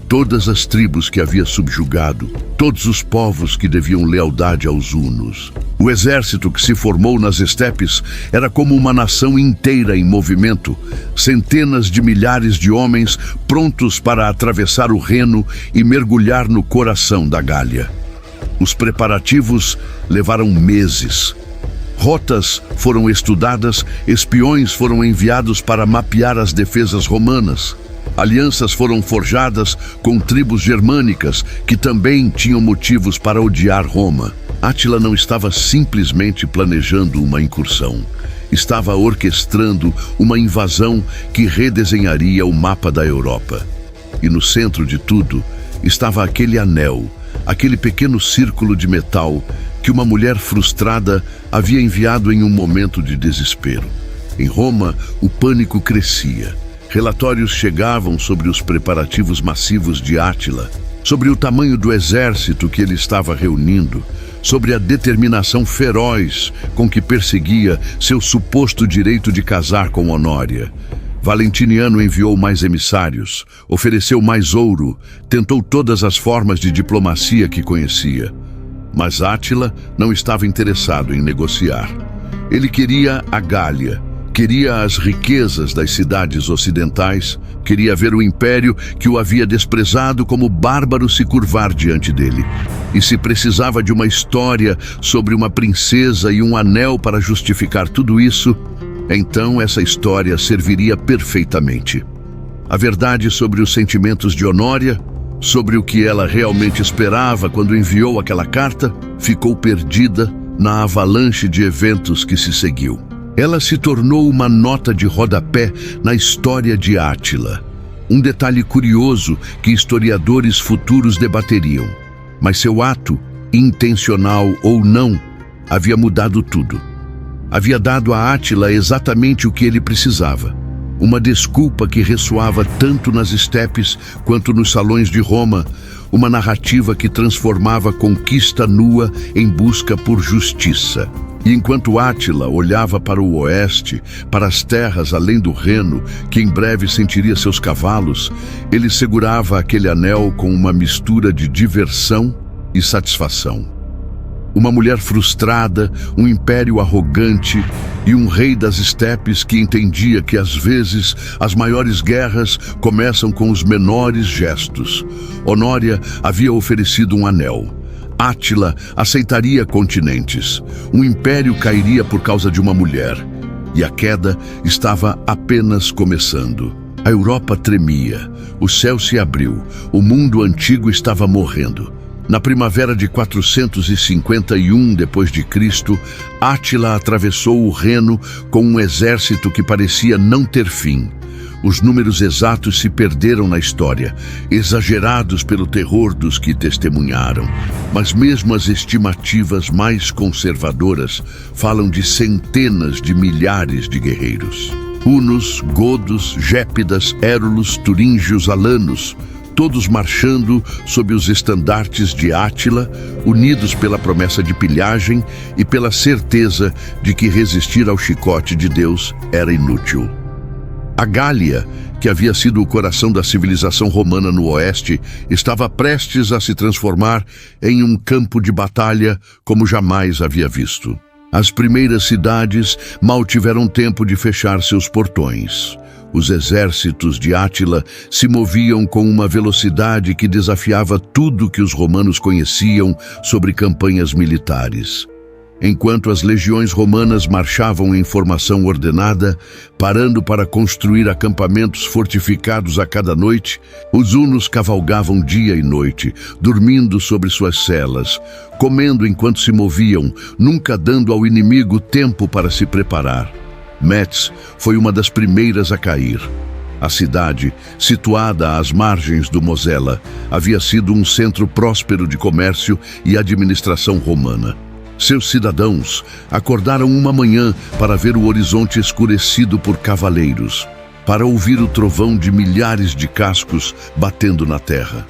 todas as tribos que havia subjugado, todos os povos que deviam lealdade aos hunos. O exército que se formou nas estepes era como uma nação inteira em movimento, centenas de milhares de homens prontos para atravessar o Reno e mergulhar no coração da Gália. Os preparativos levaram meses. Rotas foram estudadas, espiões foram enviados para mapear as defesas romanas. Alianças foram forjadas com tribos germânicas que também tinham motivos para odiar Roma. Átila não estava simplesmente planejando uma incursão. Estava orquestrando uma invasão que redesenharia o mapa da Europa. E no centro de tudo estava aquele anel, aquele pequeno círculo de metal que uma mulher frustrada havia enviado em um momento de desespero. Em Roma, o pânico crescia. Relatórios chegavam sobre os preparativos massivos de Átila, sobre o tamanho do exército que ele estava reunindo, sobre a determinação feroz com que perseguia seu suposto direito de casar com Honória. Valentiniano enviou mais emissários, ofereceu mais ouro, tentou todas as formas de diplomacia que conhecia. Mas Átila não estava interessado em negociar. Ele queria a Gália, queria as riquezas das cidades ocidentais, queria ver o império que o havia desprezado como bárbaro se curvar diante dele. E se precisava de uma história sobre uma princesa e um anel para justificar tudo isso, então essa história serviria perfeitamente. A verdade sobre os sentimentos de Honória, sobre o que ela realmente esperava quando enviou aquela carta, ficou perdida na avalanche de eventos que se seguiu. Ela se tornou uma nota de rodapé na história de Átila. Um detalhe curioso que historiadores futuros debateriam. Mas seu ato, intencional ou não, havia mudado tudo. Havia dado a Átila exatamente o que ele precisava. Uma desculpa que ressoava tanto nas estepes quanto nos salões de Roma, uma narrativa que transformava a conquista nua em busca por justiça. E enquanto Átila olhava para o oeste, para as terras além do Reno, que em breve sentiria seus cavalos, ele segurava aquele anel com uma mistura de diversão e satisfação. Uma mulher frustrada, um império arrogante e um rei das estepes que entendia que às vezes as maiores guerras começam com os menores gestos. Honória havia oferecido um anel. Átila aceitaria continentes. Um império cairia por causa de uma mulher. E a queda estava apenas começando. A Europa tremia. O céu se abriu. O mundo antigo estava morrendo. Na primavera de 451 d.C., Átila atravessou o Reno com um exército que parecia não ter fim. Os números exatos se perderam na história, exagerados pelo terror dos que testemunharam. Mas mesmo as estimativas mais conservadoras falam de centenas de milhares de guerreiros. Hunos, godos, gépidas, érulos, turíngios, alanos, todos marchando sob os estandartes de Átila, unidos pela promessa de pilhagem e pela certeza de que resistir ao chicote de Deus era inútil. A Gália, que havia sido o coração da civilização romana no oeste, estava prestes a se transformar em um campo de batalha como jamais havia visto. As primeiras cidades mal tiveram tempo de fechar seus portões. Os exércitos de Átila se moviam com uma velocidade que desafiava tudo que os romanos conheciam sobre campanhas militares. Enquanto as legiões romanas marchavam em formação ordenada, parando para construir acampamentos fortificados a cada noite, os hunos cavalgavam dia e noite, dormindo sobre suas celas, comendo enquanto se moviam, nunca dando ao inimigo tempo para se preparar. Metz foi uma das primeiras a cair. A cidade, situada às margens do Mosela, havia sido um centro próspero de comércio e administração romana. Seus cidadãos acordaram uma manhã para ver o horizonte escurecido por cavaleiros, para ouvir o trovão de milhares de cascos batendo na terra.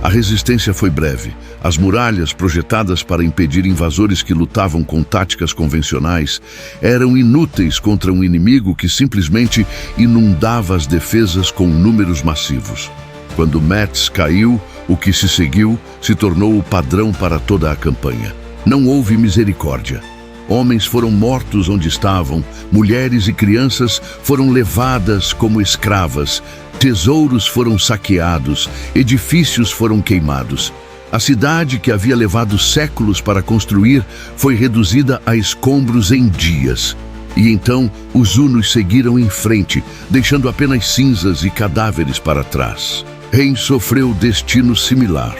A resistência foi breve. As muralhas, projetadas para impedir invasores que lutavam com táticas convencionais, eram inúteis contra um inimigo que simplesmente inundava as defesas com números massivos. Quando Metz caiu, o que se seguiu se tornou o padrão para toda a campanha. Não houve misericórdia. Homens foram mortos onde estavam, mulheres e crianças foram levadas como escravas, tesouros foram saqueados, edifícios foram queimados. A cidade, que havia levado séculos para construir, foi reduzida a escombros em dias. E então os hunos seguiram em frente, deixando apenas cinzas e cadáveres para trás. Reims sofreu destino similar.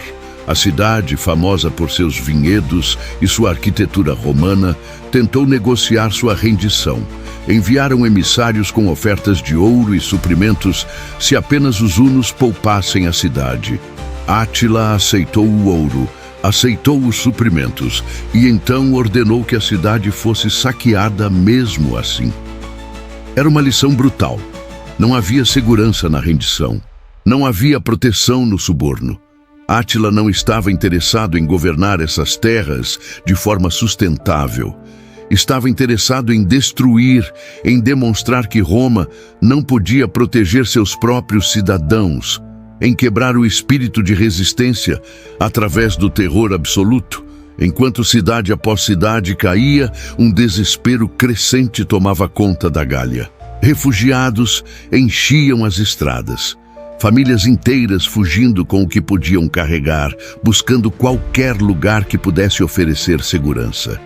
A cidade, famosa por seus vinhedos e sua arquitetura romana, tentou negociar sua rendição. Enviaram emissários com ofertas de ouro e suprimentos se apenas os hunos poupassem a cidade. Átila aceitou o ouro, aceitou os suprimentos e então ordenou que a cidade fosse saqueada mesmo assim. Era uma lição brutal. Não havia segurança na rendição. Não havia proteção no suborno. Átila não estava interessado em governar essas terras de forma sustentável. Estava interessado em destruir, em demonstrar que Roma não podia proteger seus próprios cidadãos, em quebrar o espírito de resistência através do terror absoluto. Enquanto cidade após cidade caía, um desespero crescente tomava conta da Gália. Refugiados enchiam as estradas. Famílias inteiras fugindo com o que podiam carregar, buscando qualquer lugar que pudesse oferecer segurança.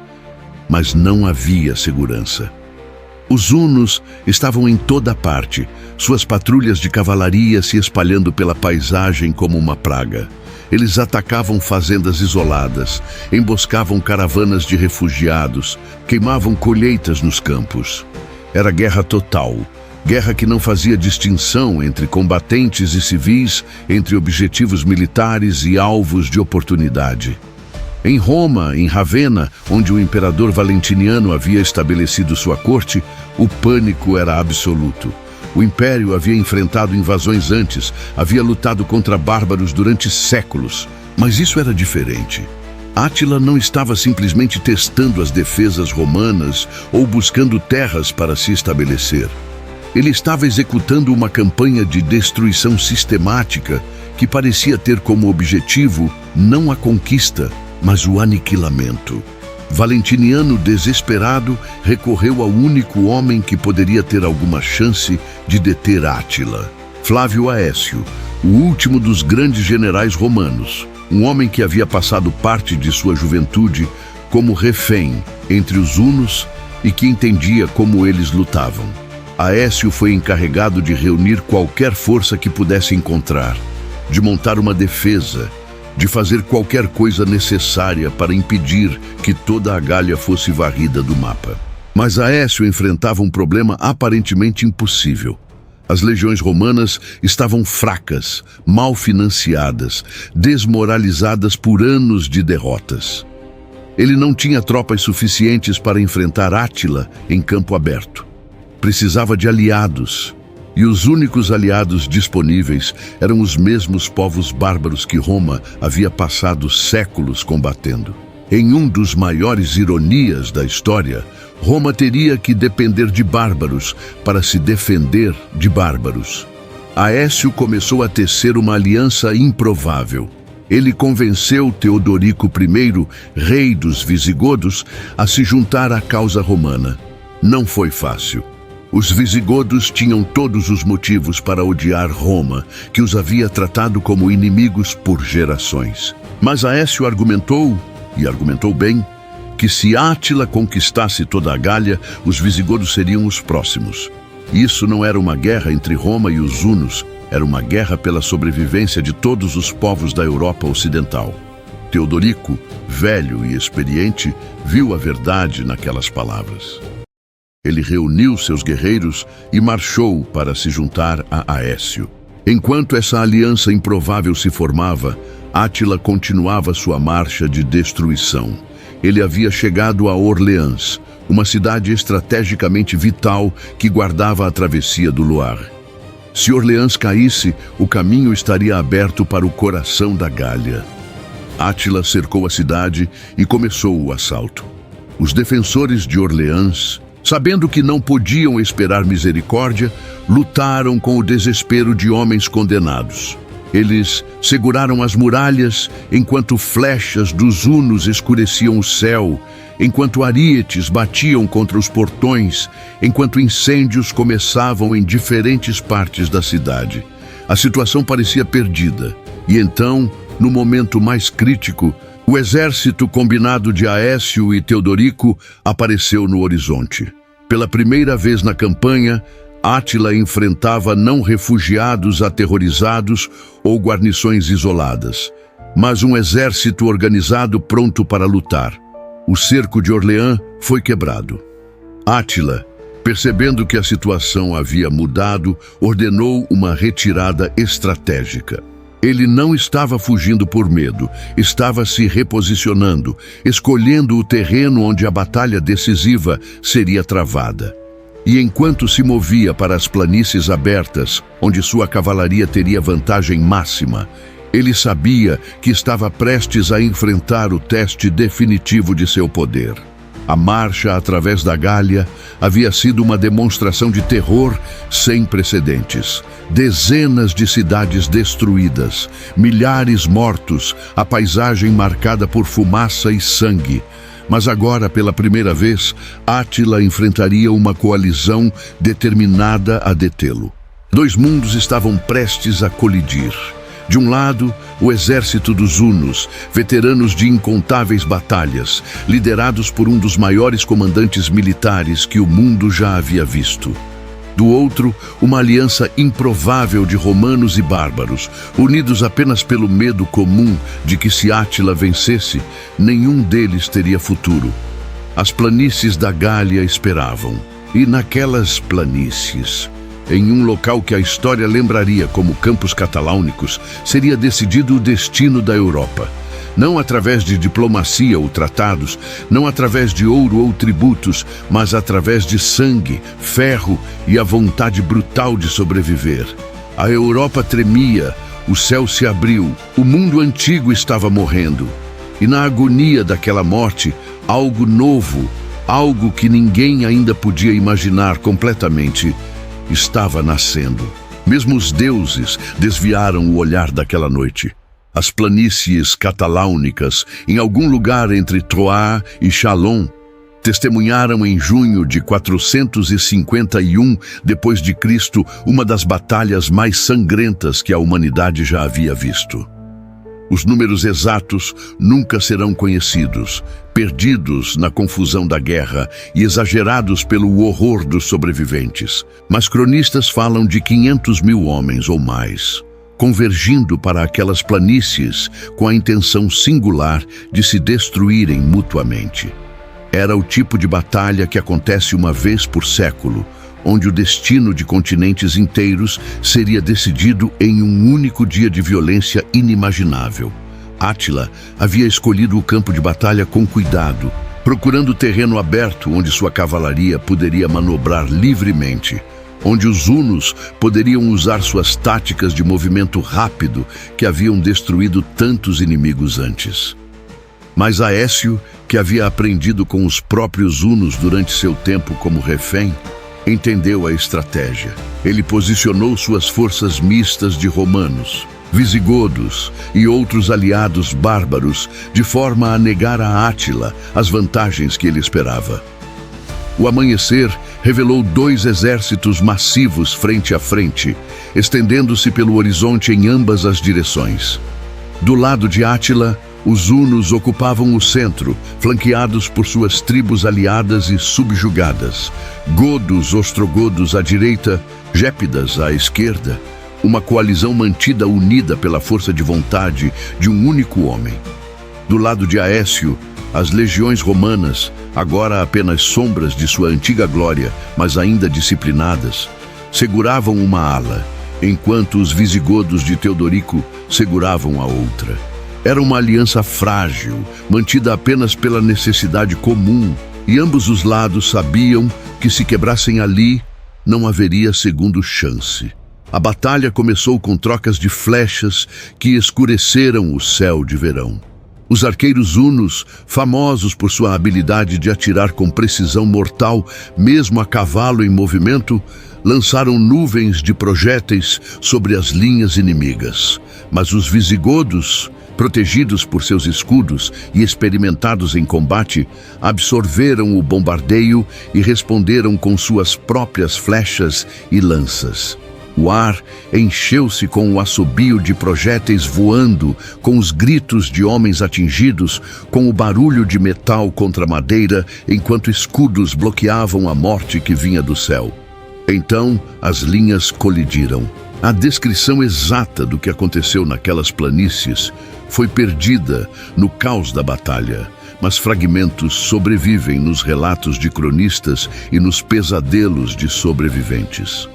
Mas não havia segurança. Os hunos estavam em toda parte, suas patrulhas de cavalaria se espalhando pela paisagem como uma praga. Eles atacavam fazendas isoladas, emboscavam caravanas de refugiados, queimavam colheitas nos campos. Era guerra total. Guerra que não fazia distinção entre combatentes e civis, entre objetivos militares e alvos de oportunidade. Em Roma, em Ravenna, onde o imperador Valentiniano havia estabelecido sua corte, o pânico era absoluto. O império havia enfrentado invasões antes, havia lutado contra bárbaros durante séculos. Mas isso era diferente. Átila não estava simplesmente testando as defesas romanas ou buscando terras para se estabelecer. Ele estava executando uma campanha de destruição sistemática que parecia ter como objetivo não a conquista, mas o aniquilamento. Valentiniano, desesperado, recorreu ao único homem que poderia ter alguma chance de deter Átila: Flávio Aécio, o último dos grandes generais romanos, um homem que havia passado parte de sua juventude como refém entre os hunos e que entendia como eles lutavam. Aécio foi encarregado de reunir qualquer força que pudesse encontrar, de montar uma defesa, de fazer qualquer coisa necessária para impedir que toda a Gália fosse varrida do mapa. Mas Aécio enfrentava um problema aparentemente impossível. As legiões romanas estavam fracas, mal financiadas, desmoralizadas por anos de derrotas. Ele não tinha tropas suficientes para enfrentar Átila em campo aberto. Precisava de aliados, e os únicos aliados disponíveis eram os mesmos povos bárbaros que Roma havia passado séculos combatendo. Em um dos maiores ironias da história, Roma teria que depender de bárbaros para se defender de bárbaros. Aécio começou a tecer uma aliança improvável. Ele convenceu Teodorico I, rei dos visigodos, a se juntar à causa romana. Não foi fácil. Os visigodos tinham todos os motivos para odiar Roma, que os havia tratado como inimigos por gerações. Mas Aécio argumentou, e argumentou bem, que se Átila conquistasse toda a Gália, os visigodos seriam os próximos. Isso não era uma guerra entre Roma e os hunos, era uma guerra pela sobrevivência de todos os povos da Europa Ocidental. Teodorico, velho e experiente, viu a verdade naquelas palavras. Ele reuniu seus guerreiros e marchou para se juntar a Aécio. Enquanto essa aliança improvável se formava, Átila continuava sua marcha de destruição. Ele havia chegado a Orleans, uma cidade estrategicamente vital que guardava a travessia do Loire. Se Orleans caísse, o caminho estaria aberto para o coração da Gália. Átila cercou a cidade e começou o assalto. Os defensores de Orleans, sabendo que não podiam esperar misericórdia, lutaram com o desespero de homens condenados. Eles seguraram as muralhas enquanto flechas dos hunos escureciam o céu, enquanto arietes batiam contra os portões, enquanto incêndios começavam em diferentes partes da cidade. A situação parecia perdida. E então, no momento mais crítico, o exército combinado de Aécio e Teodorico apareceu no horizonte. Pela primeira vez na campanha, Átila enfrentava não refugiados aterrorizados ou guarnições isoladas, mas um exército organizado pronto para lutar. O cerco de Orleans foi quebrado. Átila, percebendo que a situação havia mudado, ordenou uma retirada estratégica. Ele não estava fugindo por medo, estava se reposicionando, escolhendo o terreno onde a batalha decisiva seria travada. E enquanto se movia para as planícies abertas, onde sua cavalaria teria vantagem máxima, ele sabia que estava prestes a enfrentar o teste definitivo de seu poder. A marcha através da Gália havia sido uma demonstração de terror sem precedentes. Dezenas de cidades destruídas, milhares mortos, a paisagem marcada por fumaça e sangue. Mas agora, pela primeira vez, Átila enfrentaria uma coalizão determinada a detê-lo. Dois mundos estavam prestes a colidir. De um lado, o exército dos hunos, veteranos de incontáveis batalhas, liderados por um dos maiores comandantes militares que o mundo já havia visto. Do outro, uma aliança improvável de romanos e bárbaros, unidos apenas pelo medo comum de que se Átila vencesse, nenhum deles teria futuro. As planícies da Gália esperavam, e naquelas planícies, em um local que a história lembraria como Campos Cataláunicos, seria decidido o destino da Europa. Não através de diplomacia ou tratados, não através de ouro ou tributos, mas através de sangue, ferro e a vontade brutal de sobreviver. A Europa tremia, o céu se abriu, o mundo antigo estava morrendo. E na agonia daquela morte, algo novo, algo que ninguém ainda podia imaginar completamente, estava nascendo. Mesmo os deuses desviaram o olhar daquela noite. As planícies cataláunicas, em algum lugar entre Troyes e Chalon, testemunharam em junho de 451 d.C. uma das batalhas mais sangrentas que a humanidade já havia visto. Os números exatos nunca serão conhecidos, perdidos na confusão da guerra e exagerados pelo horror dos sobreviventes. Mas cronistas falam de 500 mil homens ou mais, convergindo para aquelas planícies com a intenção singular de se destruírem mutuamente. Era o tipo de batalha que acontece uma vez por século, onde o destino de continentes inteiros seria decidido em um único dia de violência inimaginável. Átila havia escolhido o campo de batalha com cuidado, procurando terreno aberto onde sua cavalaria poderia manobrar livremente, onde os hunos poderiam usar suas táticas de movimento rápido que haviam destruído tantos inimigos antes. Mas Aécio, que havia aprendido com os próprios hunos durante seu tempo como refém, entendeu a estratégia. Ele posicionou suas forças mistas de romanos, visigodos e outros aliados bárbaros de forma a negar a Átila as vantagens que ele esperava. O amanhecer revelou dois exércitos massivos frente a frente, estendendo-se pelo horizonte em ambas as direções. Do lado de Átila, Os hunos ocupavam o centro, flanqueados por suas tribos aliadas e subjugadas. Godos, ostrogodos à direita, gépidas à esquerda. Uma coalizão mantida unida pela força de vontade de um único homem. Do lado de Aécio, as legiões romanas, agora apenas sombras de sua antiga glória, mas ainda disciplinadas, seguravam uma ala, enquanto os visigodos de Teodorico seguravam a outra. Era uma aliança frágil, mantida apenas pela necessidade comum, e ambos os lados sabiam que se quebrassem ali, não haveria segunda chance. A batalha começou com trocas de flechas que escureceram o céu de verão. Os arqueiros hunos, famosos por sua habilidade de atirar com precisão mortal, mesmo a cavalo em movimento, lançaram nuvens de projéteis sobre as linhas inimigas. Mas os visigodos, protegidos por seus escudos e experimentados em combate, absorveram o bombardeio e responderam com suas próprias flechas e lanças. O ar encheu-se com o assobio de projéteis voando, com os gritos de homens atingidos, com o barulho de metal contra madeira, enquanto escudos bloqueavam a morte que vinha do céu. Então, as linhas colidiram. A descrição exata do que aconteceu naquelas planícies foi perdida no caos da batalha, mas fragmentos sobrevivem nos relatos de cronistas e nos pesadelos de sobreviventes.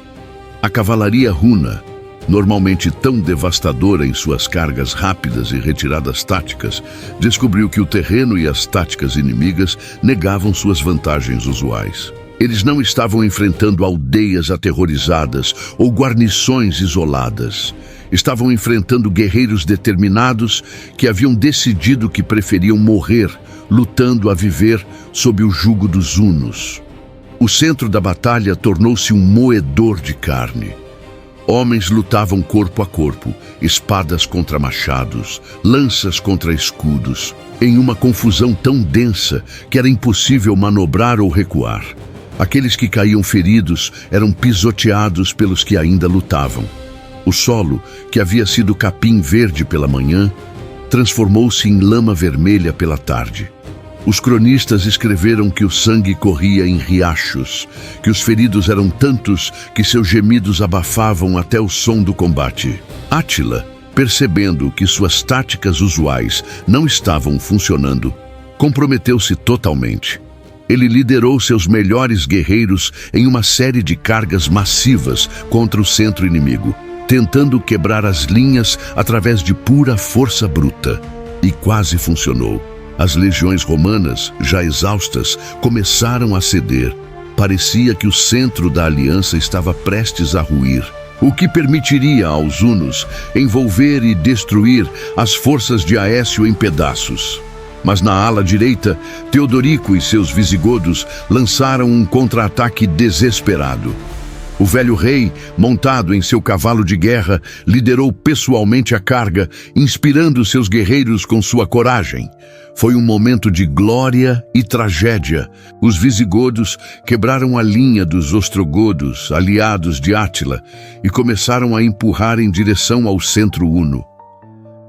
A cavalaria runa, normalmente tão devastadora em suas cargas rápidas e retiradas táticas, descobriu que o terreno e as táticas inimigas negavam suas vantagens usuais. Eles não estavam enfrentando aldeias aterrorizadas ou guarnições isoladas. Estavam enfrentando guerreiros determinados que haviam decidido que preferiam morrer, lutando a viver sob o jugo dos hunos. O centro da batalha tornou-se um moedor de carne. Homens lutavam corpo a corpo, espadas contra machados, lanças contra escudos, em uma confusão tão densa que era impossível manobrar ou recuar. Aqueles que caíam feridos eram pisoteados pelos que ainda lutavam. O solo, que havia sido capim verde pela manhã, transformou-se em lama vermelha pela tarde. Os cronistas escreveram que o sangue corria em riachos, que os feridos eram tantos que seus gemidos abafavam até o som do combate. Átila, percebendo que suas táticas usuais não estavam funcionando, comprometeu-se totalmente. Ele liderou seus melhores guerreiros em uma série de cargas massivas contra o centro inimigo, tentando quebrar as linhas através de pura força bruta. E quase funcionou. As legiões romanas, já exaustas, começaram a ceder. Parecia que o centro da aliança estava prestes a ruir, o que permitiria aos hunos envolver e destruir as forças de Aécio em pedaços. Mas na ala direita, Teodorico e seus visigodos lançaram um contra-ataque desesperado. O velho rei, montado em seu cavalo de guerra, liderou pessoalmente a carga, inspirando seus guerreiros com sua coragem. Foi um momento de glória e tragédia. Os visigodos quebraram a linha dos ostrogodos, aliados de Átila, e começaram a empurrar em direção ao centro huno.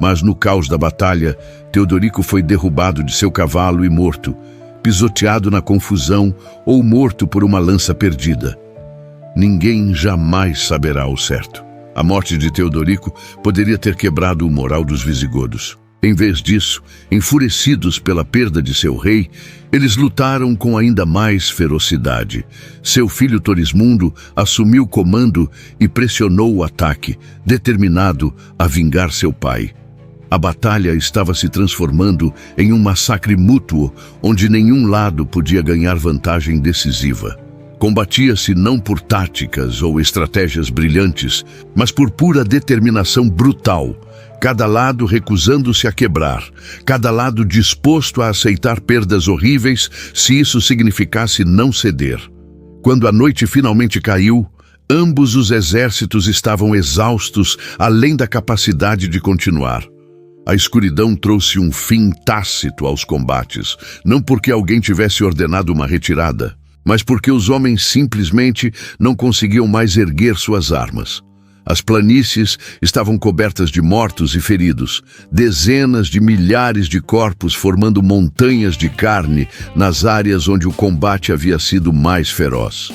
Mas no caos da batalha, Teodorico foi derrubado de seu cavalo e morto, pisoteado na confusão ou morto por uma lança perdida. Ninguém jamais saberá ao certo. A morte de Teodorico poderia ter quebrado o moral dos visigodos. Em vez disso, enfurecidos pela perda de seu rei, eles lutaram com ainda mais ferocidade. Seu filho Torismundo assumiu o comando e pressionou o ataque, determinado a vingar seu pai. A batalha estava se transformando em um massacre mútuo, onde nenhum lado podia ganhar vantagem decisiva. Combatia-se não por táticas ou estratégias brilhantes, mas por pura determinação brutal, cada lado recusando-se a quebrar, cada lado disposto a aceitar perdas horríveis se isso significasse não ceder. Quando a noite finalmente caiu, ambos os exércitos estavam exaustos além da capacidade de continuar. A escuridão trouxe um fim tácito aos combates, não porque alguém tivesse ordenado uma retirada, mas porque os homens simplesmente não conseguiam mais erguer suas armas. As planícies estavam cobertas de mortos e feridos, dezenas de milhares de corpos formando montanhas de carne nas áreas onde o combate havia sido mais feroz.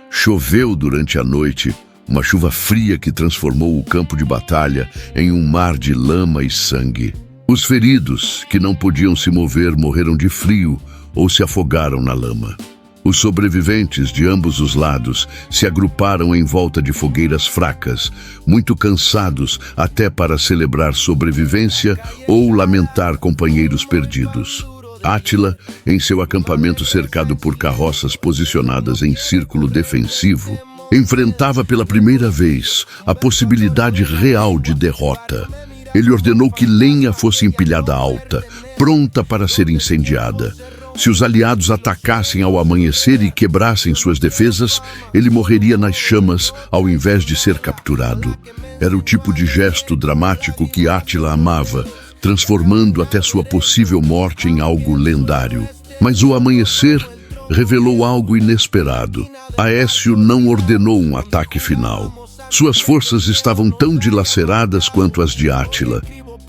Choveu durante a noite, uma chuva fria que transformou o campo de batalha em um mar de lama e sangue. Os feridos, que não podiam se mover, morreram de frio ou se afogaram na lama. Os sobreviventes de ambos os lados se agruparam em volta de fogueiras fracas, muito cansados até para celebrar sobrevivência ou lamentar companheiros perdidos. Átila, em seu acampamento cercado por carroças posicionadas em círculo defensivo, enfrentava pela primeira vez a possibilidade real de derrota. Ele ordenou que lenha fosse empilhada alta, pronta para ser incendiada. Se os aliados atacassem ao amanhecer e quebrassem suas defesas, ele morreria nas chamas ao invés de ser capturado. Era o tipo de gesto dramático que Átila amava, transformando até sua possível morte em algo lendário. Mas o amanhecer revelou algo inesperado. Aécio não ordenou um ataque final. Suas forças estavam tão dilaceradas quanto as de Átila,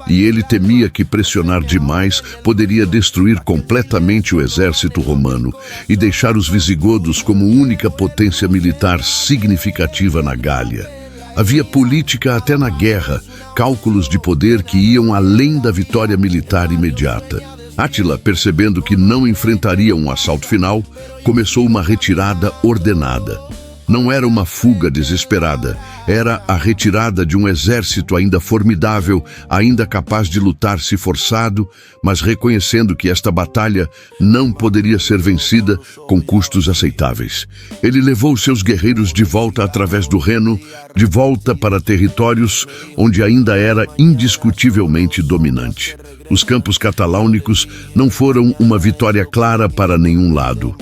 e ele temia que pressionar demais poderia destruir completamente o exército romano e deixar os visigodos como única potência militar significativa na Gália. Havia política até na guerra, cálculos de poder que iam além da vitória militar imediata. Átila, percebendo que não enfrentaria um assalto final, começou uma retirada ordenada. Não era uma fuga desesperada, era a retirada de um exército ainda formidável, ainda capaz de lutar se forçado, mas reconhecendo que esta batalha não poderia ser vencida com custos aceitáveis. Ele levou seus guerreiros de volta através do Reno, de volta para territórios onde ainda era indiscutivelmente dominante. Os campos cataláunicos não foram uma vitória clara para nenhum lado.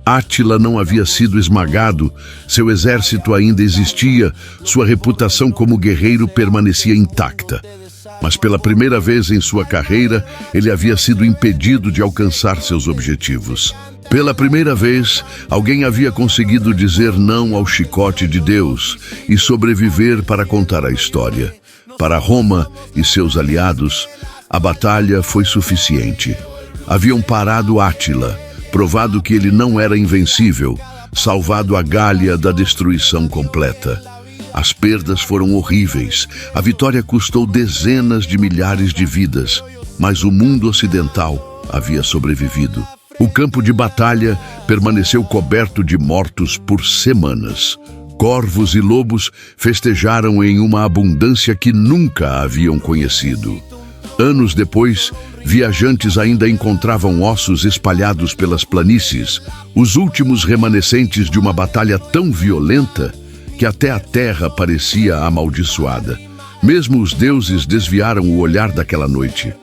Átila não havia sido esmagado, seu exército ainda existia, sua reputação como guerreiro permanecia intacta. Mas pela primeira vez em sua carreira, ele havia sido impedido de alcançar seus objetivos. Pela primeira vez, alguém havia conseguido dizer não ao chicote de Deus e sobreviver para contar a história. Para Roma e seus aliados, a batalha foi suficiente. Haviam parado Átila, provado que ele não era invencível, salvado a Gália da destruição completa. As perdas foram horríveis, a vitória custou dezenas de milhares de vidas, mas o mundo ocidental havia sobrevivido. O campo de batalha permaneceu coberto de mortos por semanas. Corvos e lobos festejaram em uma abundância que nunca haviam conhecido. Anos depois, viajantes ainda encontravam ossos espalhados pelas planícies, os últimos remanescentes de uma batalha tão violenta que até a terra parecia amaldiçoada. Mesmo os deuses desviaram o olhar daquela noite.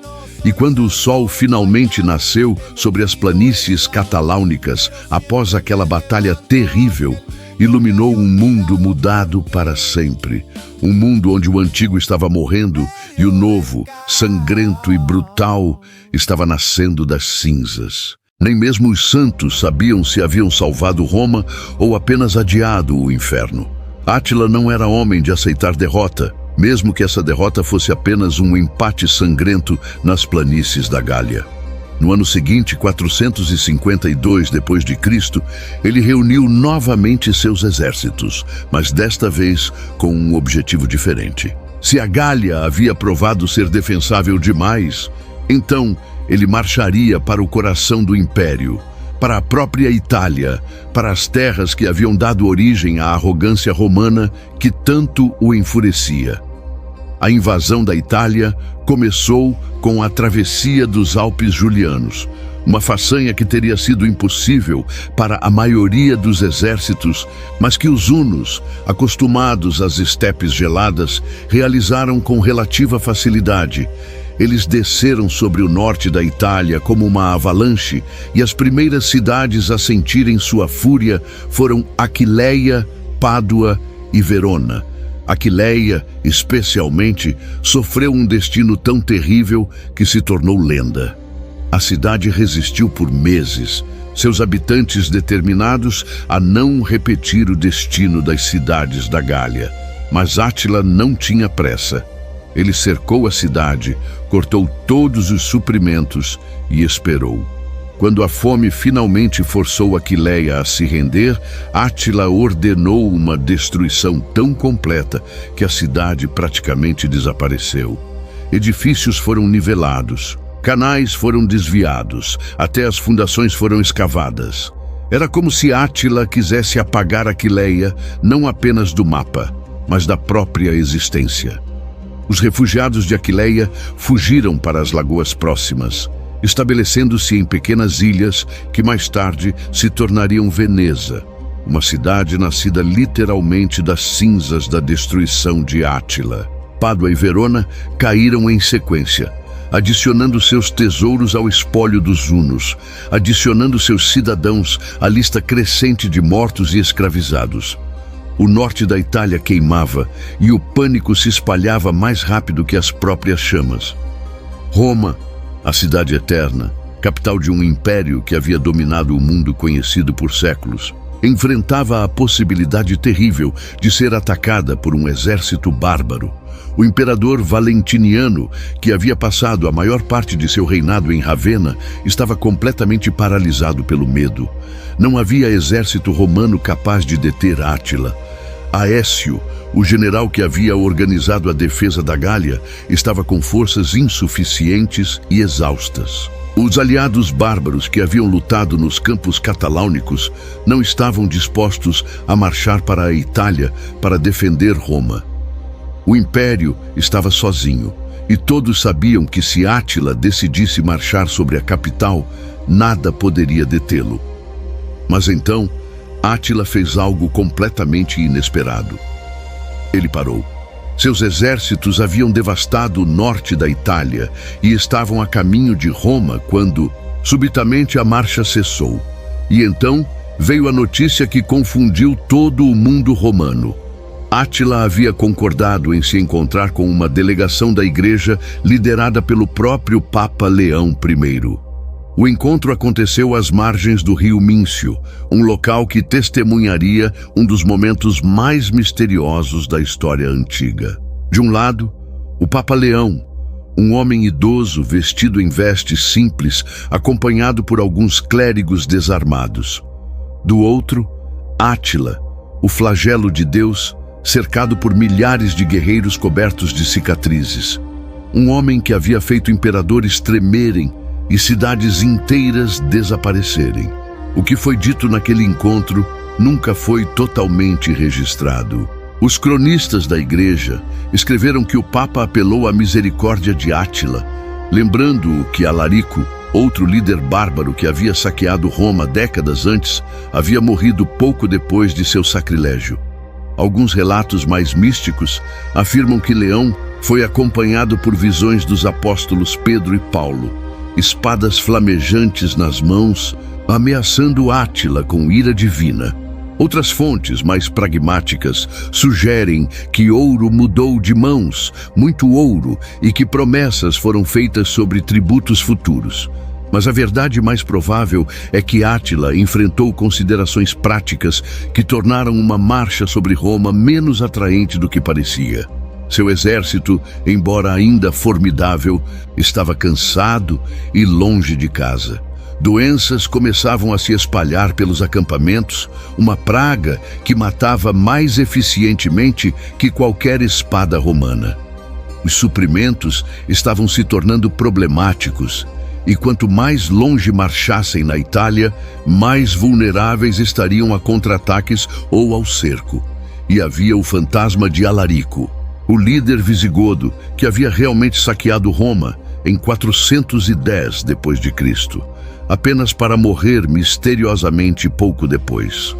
E quando o sol finalmente nasceu sobre as planícies cataláunicas, após aquela batalha terrível, iluminou um mundo mudado para sempre. Um mundo onde o antigo estava morrendo e o novo, sangrento e brutal, estava nascendo das cinzas. Nem mesmo os santos sabiam se haviam salvado Roma ou apenas adiado o inferno. Átila não era homem de aceitar derrota, mesmo que essa derrota fosse apenas um empate sangrento nas planícies da Gália. No ano seguinte, 452 d.C., ele reuniu novamente seus exércitos, mas desta vez com um objetivo diferente. Se a Gália havia provado ser defensável demais, então ele marcharia para o coração do império, para a própria Itália, para as terras que haviam dado origem à arrogância romana que tanto o enfurecia. A invasão da Itália começou com a travessia dos Alpes Julianos, uma façanha que teria sido impossível para a maioria dos exércitos, mas que os hunos, acostumados às estepes geladas, realizaram com relativa facilidade. Eles desceram sobre o norte da Itália como uma avalanche, e as primeiras cidades a sentirem sua fúria foram Aquileia, Pádua e Verona. Aquileia, especialmente, sofreu um destino tão terrível que se tornou lenda. A cidade resistiu por meses, seus habitantes determinados a não repetir o destino das cidades da Gália. Mas Átila não tinha pressa. Ele cercou a cidade, cortou todos os suprimentos e esperou. Quando a fome finalmente forçou Aquileia a se render, Átila ordenou uma destruição tão completa que a cidade praticamente desapareceu. Edifícios foram nivelados, canais foram desviados, até as fundações foram escavadas. Era como se Átila quisesse apagar Aquileia não apenas do mapa, mas da própria existência. Os refugiados de Aquileia fugiram para as lagoas próximas, estabelecendo-se em pequenas ilhas que mais tarde se tornariam Veneza, uma cidade nascida literalmente das cinzas da destruição de Átila. Pádua e Verona caíram em sequência, adicionando seus tesouros ao espólio dos hunos, adicionando seus cidadãos à lista crescente de mortos e escravizados. O norte da Itália queimava e o pânico se espalhava mais rápido que as próprias chamas. Roma, a cidade eterna, capital de um império que havia dominado o mundo conhecido por séculos, enfrentava a possibilidade terrível de ser atacada por um exército bárbaro. O imperador Valentiniano, que havia passado a maior parte de seu reinado em Ravenna, estava completamente paralisado pelo medo. Não havia exército romano capaz de deter Átila. Aécio, o general que havia organizado a defesa da Gália, estava com forças insuficientes e exaustas. Os aliados bárbaros que haviam lutado nos campos catalâunicos não estavam dispostos a marchar para a Itália para defender Roma. O império estava sozinho, e todos sabiam que se Átila decidisse marchar sobre a capital, nada poderia detê-lo. Mas então, Átila fez algo completamente inesperado. Ele parou. Seus exércitos haviam devastado o norte da Itália e estavam a caminho de Roma quando, subitamente, a marcha cessou. E então veio a notícia que confundiu todo o mundo romano. Átila havia concordado em se encontrar com uma delegação da igreja liderada pelo próprio Papa Leão I. O encontro aconteceu às margens do rio Mincio, um local que testemunharia um dos momentos mais misteriosos da história antiga. De um lado, o Papa Leão, um homem idoso vestido em vestes simples, acompanhado por alguns clérigos desarmados. Do outro, Átila, o flagelo de Deus, cercado por milhares de guerreiros cobertos de cicatrizes. Um homem que havia feito imperadores tremerem e cidades inteiras desaparecerem. O que foi dito naquele encontro nunca foi totalmente registrado. Os cronistas da igreja escreveram que o Papa apelou à misericórdia de Átila, lembrando-o que Alarico, outro líder bárbaro que havia saqueado Roma décadas antes, havia morrido pouco depois de seu sacrilégio. Alguns relatos mais místicos afirmam que Leão foi acompanhado por visões dos apóstolos Pedro e Paulo, espadas flamejantes nas mãos, ameaçando Átila com ira divina. Outras fontes mais pragmáticas sugerem que ouro mudou de mãos, muito ouro, e que promessas foram feitas sobre tributos futuros. Mas a verdade mais provável é que Átila enfrentou considerações práticas que tornaram uma marcha sobre Roma menos atraente do que parecia. Seu exército, embora ainda formidável, estava cansado e longe de casa. Doenças começavam a se espalhar pelos acampamentos, uma praga que matava mais eficientemente que qualquer espada romana. Os suprimentos estavam se tornando problemáticos, e quanto mais longe marchassem na Itália, mais vulneráveis estariam a contra-ataques ou ao cerco. E havia o fantasma de Alarico, o líder visigodo que havia realmente saqueado Roma em 410 d.C., apenas para morrer misteriosamente pouco depois.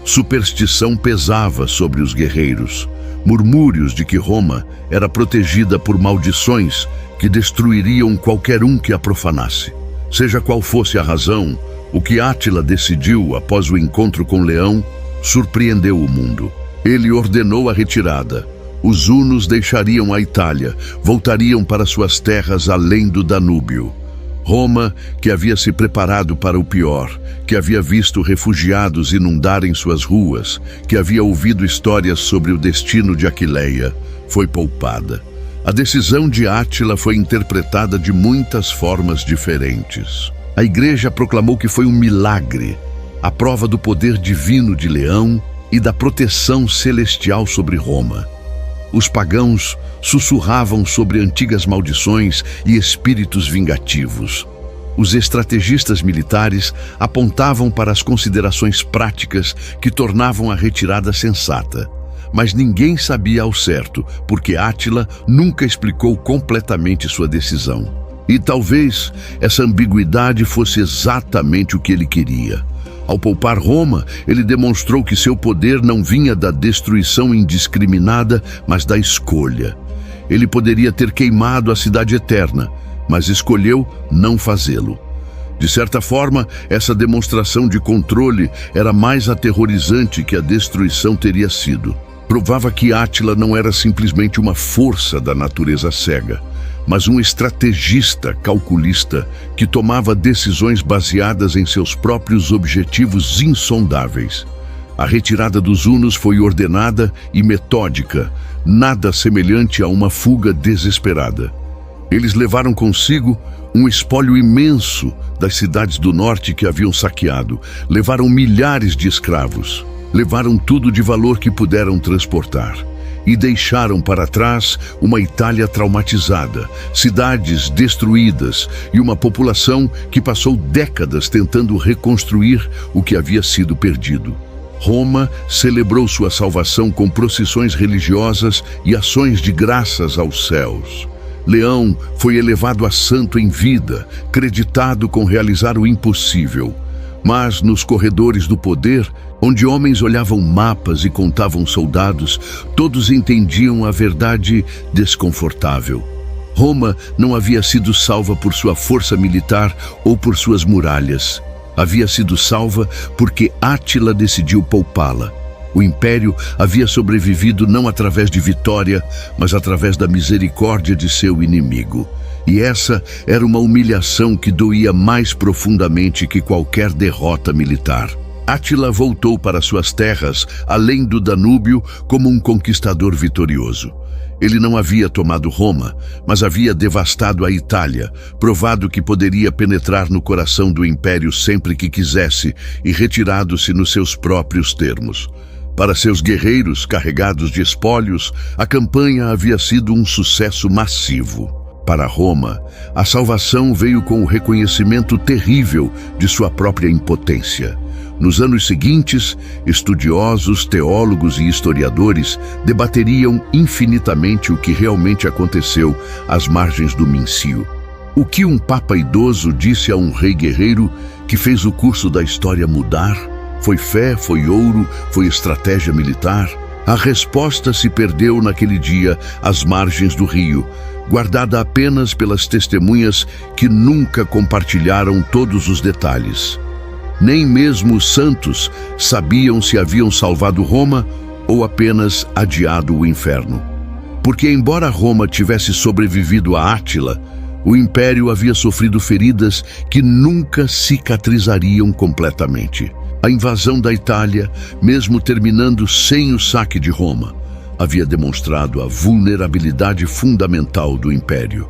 Superstição pesava sobre os guerreiros, murmúrios de que Roma era protegida por maldições que destruiriam qualquer um que a profanasse. Seja qual fosse a razão, o que Átila decidiu após o encontro com Leão surpreendeu o mundo. Ele ordenou a retirada. Os hunos deixariam a Itália, voltariam para suas terras além do Danúbio. Roma, que havia se preparado para o pior, que havia visto refugiados inundarem suas ruas, que havia ouvido histórias sobre o destino de Aquileia, foi poupada. A decisão de Átila foi interpretada de muitas formas diferentes. A igreja proclamou que foi um milagre, a prova do poder divino de Leão e da proteção celestial sobre Roma. Os pagãos sussurravam sobre antigas maldições e espíritos vingativos. Os estrategistas militares apontavam para as considerações práticas que tornavam a retirada sensata. Mas ninguém sabia ao certo, porque Átila nunca explicou completamente sua decisão. E talvez essa ambiguidade fosse exatamente o que ele queria. Ao poupar Roma, ele demonstrou que seu poder não vinha da destruição indiscriminada, mas da escolha. Ele poderia ter queimado a cidade eterna, mas escolheu não fazê-lo. De certa forma, essa demonstração de controle era mais aterrorizante que a destruição teria sido. Provava que Átila não era simplesmente uma força da natureza cega, mas um estrategista calculista que tomava decisões baseadas em seus próprios objetivos insondáveis. A retirada dos hunos foi ordenada e metódica, nada semelhante a uma fuga desesperada. Eles levaram consigo um espólio imenso das cidades do norte que haviam saqueado, levaram milhares de escravos. Levaram tudo de valor que puderam transportar e deixaram para trás uma Itália traumatizada, cidades destruídas e uma população que passou décadas tentando reconstruir o que havia sido perdido. Roma celebrou sua salvação com procissões religiosas e ações de graças aos céus. Leão foi elevado a santo em vida, creditado com realizar o impossível. Mas nos corredores do poder, onde homens olhavam mapas e contavam soldados, todos entendiam a verdade desconfortável. Roma não havia sido salva por sua força militar ou por suas muralhas. Havia sido salva porque Átila decidiu poupá-la. O império havia sobrevivido não através de vitória, mas através da misericórdia de seu inimigo. E essa era uma humilhação que doía mais profundamente que qualquer derrota militar. Átila voltou para suas terras, além do Danúbio, como um conquistador vitorioso. Ele não havia tomado Roma, mas havia devastado a Itália, provado que poderia penetrar no coração do império sempre que quisesse e retirado-se nos seus próprios termos. Para seus guerreiros carregados de espólios, a campanha havia sido um sucesso massivo. Para Roma, a salvação veio com o reconhecimento terrível de sua própria impotência. Nos anos seguintes, estudiosos, teólogos e historiadores debateriam infinitamente o que realmente aconteceu às margens do Mincio. O que um papa idoso disse a um rei guerreiro que fez o curso da história mudar? Foi fé, foi ouro, foi estratégia militar? A resposta se perdeu naquele dia às margens do rio, guardada apenas pelas testemunhas que nunca compartilharam todos os detalhes. Nem mesmo os santos sabiam se haviam salvado Roma ou apenas adiado o inferno. Porque embora Roma tivesse sobrevivido a Átila, o império havia sofrido feridas que nunca cicatrizariam completamente. A invasão da Itália, mesmo terminando sem o saque de Roma, havia demonstrado a vulnerabilidade fundamental do império.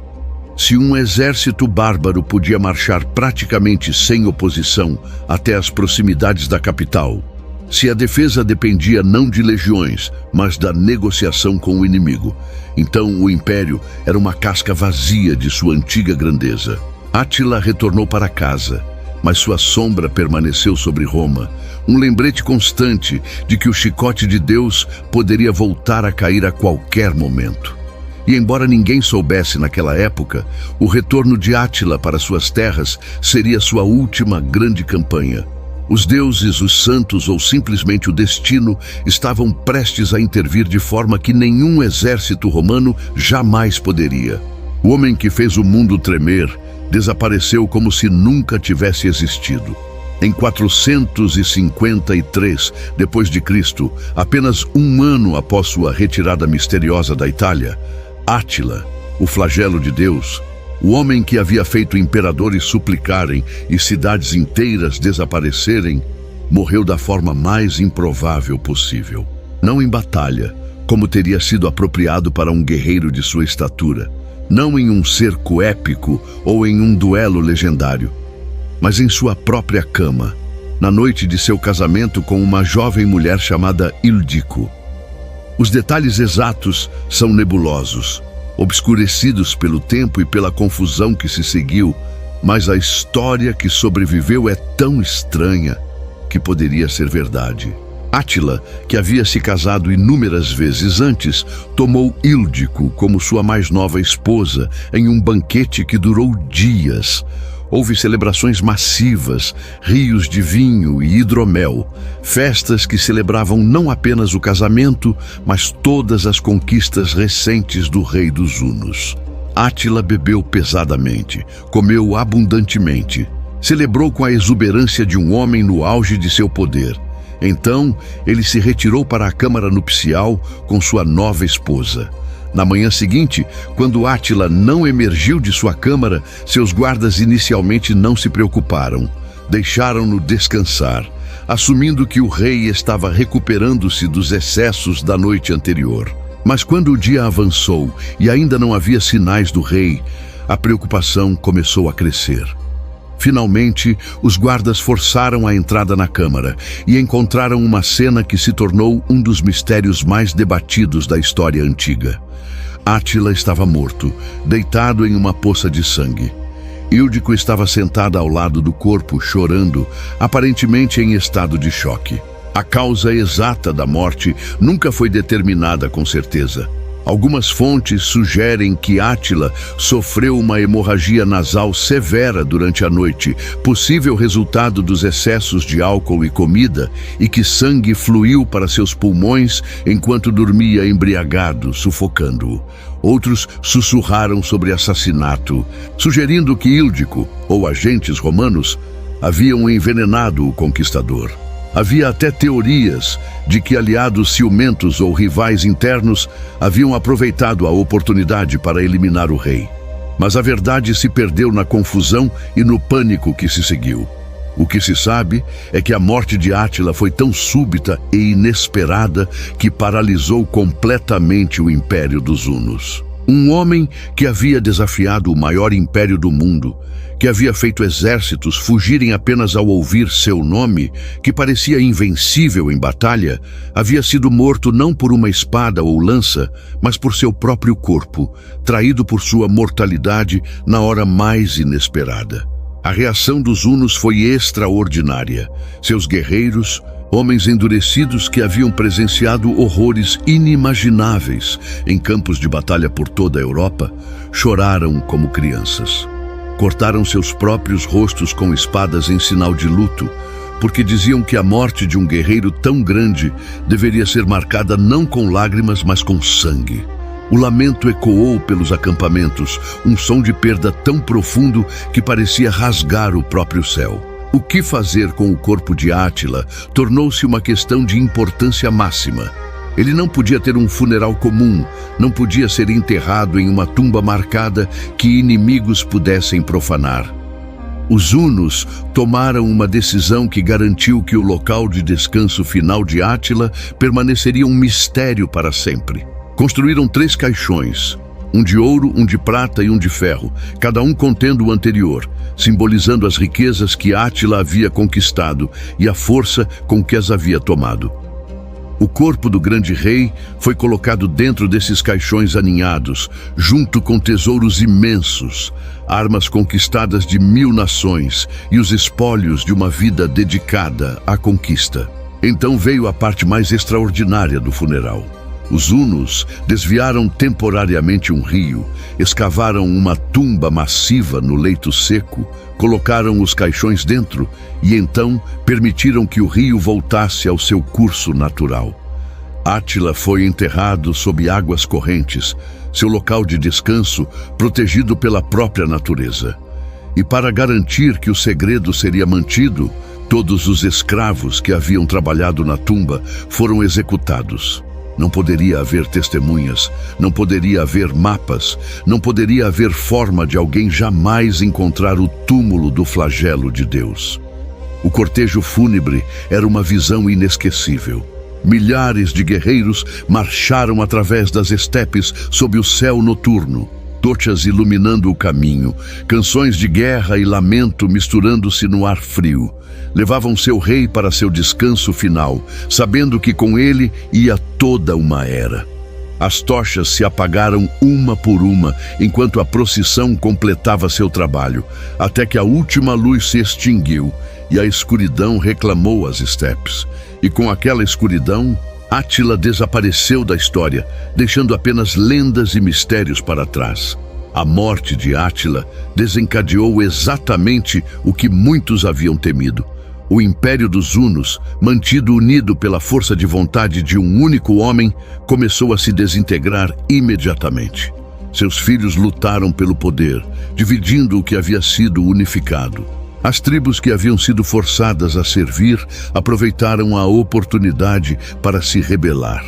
Se um exército bárbaro podia marchar praticamente sem oposição até as proximidades da capital, se a defesa dependia não de legiões, mas da negociação com o inimigo, então o império era uma casca vazia de sua antiga grandeza. Átila retornou para casa, mas sua sombra permaneceu sobre Roma, um lembrete constante de que o chicote de Deus poderia voltar a cair a qualquer momento. E embora ninguém soubesse naquela época, o retorno de Átila para suas terras seria sua última grande campanha. Os deuses, os santos ou simplesmente o destino estavam prestes a intervir de forma que nenhum exército romano jamais poderia. O homem que fez o mundo tremer desapareceu como se nunca tivesse existido. Em 453 d.C., apenas um ano após sua retirada misteriosa da Itália, Átila, o flagelo de Deus, O homem que havia feito imperadores suplicarem e cidades inteiras desaparecerem, morreu da forma mais improvável possível. Não em batalha, como teria sido apropriado para um guerreiro de sua estatura, não em um cerco épico ou em um duelo legendário, mas em sua própria cama, na noite de seu casamento com uma jovem mulher chamada Ildiko. Os detalhes exatos são nebulosos, obscurecidos pelo tempo e pela confusão que se seguiu, mas a história que sobreviveu é tão estranha que poderia ser verdade. Átila, que havia se casado inúmeras vezes antes, tomou Ildiko como sua mais nova esposa em um banquete que durou dias. Houve celebrações massivas, rios de vinho e hidromel, festas que celebravam não apenas o casamento, mas todas as conquistas recentes do rei dos Hunos. Átila bebeu pesadamente, comeu abundantemente, celebrou com a exuberância de um homem no auge de seu poder. Então, ele se retirou para a câmara nupcial com sua nova esposa. Na manhã seguinte, quando Átila não emergiu de sua câmara, seus guardas inicialmente não se preocuparam. Deixaram-no descansar, assumindo que o rei estava recuperando-se dos excessos da noite anterior. Mas quando o dia avançou e ainda não havia sinais do rei, a preocupação começou a crescer. Finalmente, os guardas forçaram a entrada na câmara e encontraram uma cena que se tornou um dos mistérios mais debatidos da história antiga. Átila estava morto, deitado em uma poça de sangue. Ildiko estava sentada ao lado do corpo, chorando, aparentemente em estado de choque. A causa exata da morte nunca foi determinada com certeza. Algumas fontes sugerem que Átila sofreu uma hemorragia nasal severa durante a noite, possível resultado dos excessos de álcool e comida, e que sangue fluiu para seus pulmões enquanto dormia embriagado, sufocando-o. Outros sussurraram sobre assassinato, sugerindo que Ildiko, ou agentes romanos, haviam envenenado o conquistador. Havia até teorias de que aliados ciumentos ou rivais internos haviam aproveitado a oportunidade para eliminar o rei. Mas a verdade se perdeu na confusão e no pânico que se seguiu. O que se sabe é que a morte de Átila foi tão súbita e inesperada que paralisou completamente o império dos Hunos. Um homem que havia desafiado o maior império do mundo, que havia feito exércitos fugirem apenas ao ouvir seu nome, que parecia invencível em batalha, havia sido morto não por uma espada ou lança, mas por seu próprio corpo, traído por sua mortalidade na hora mais inesperada. A reação dos Hunos foi extraordinária. Seus guerreiros, homens endurecidos que haviam presenciado horrores inimagináveis em campos de batalha por toda a Europa, choraram como crianças. Cortaram seus próprios rostos com espadas em sinal de luto, porque diziam que a morte de um guerreiro tão grande deveria ser marcada não com lágrimas, mas com sangue. O lamento ecoou pelos acampamentos, um som de perda tão profundo que parecia rasgar o próprio céu. O que fazer com o corpo de Átila tornou-se uma questão de importância máxima. Ele não podia ter um funeral comum, não podia ser enterrado em uma tumba marcada que inimigos pudessem profanar. Os Hunos tomaram uma decisão que garantiu que o local de descanso final de Átila permaneceria um mistério para sempre. Construíram 3 caixões, um de ouro, um de prata e um de ferro, cada um contendo o anterior, simbolizando as riquezas que Átila havia conquistado e a força com que as havia tomado. O corpo do grande rei foi colocado dentro desses caixões aninhados, junto com tesouros imensos, armas conquistadas de 1000 nações e os espólios de uma vida dedicada à conquista. Então veio a parte mais extraordinária do funeral. Os Hunos desviaram temporariamente um rio, escavaram uma tumba massiva no leito seco, colocaram os caixões dentro e então permitiram que o rio voltasse ao seu curso natural. Átila foi enterrado sob águas correntes, seu local de descanso protegido pela própria natureza. E para garantir que o segredo seria mantido, todos os escravos que haviam trabalhado na tumba foram executados. Não poderia haver testemunhas, não poderia haver mapas, não poderia haver forma de alguém jamais encontrar o túmulo do flagelo de Deus. O cortejo fúnebre era uma visão inesquecível. Milhares de guerreiros marcharam através das estepes sob o céu noturno, tochas iluminando o caminho, canções de guerra e lamento misturando-se no ar frio. Levavam seu rei para seu descanso final, sabendo que com ele ia toda uma era. As tochas se apagaram uma por uma, enquanto a procissão completava seu trabalho, até que a última luz se extinguiu e a escuridão reclamou as estepes. E com aquela escuridão, Átila desapareceu da história, deixando apenas lendas e mistérios para trás. A morte de Átila desencadeou exatamente o que muitos haviam temido. O Império dos Hunos, mantido unido pela força de vontade de um único homem, começou a se desintegrar imediatamente. Seus filhos lutaram pelo poder, dividindo o que havia sido unificado. As tribos que haviam sido forçadas a servir aproveitaram a oportunidade para se rebelar.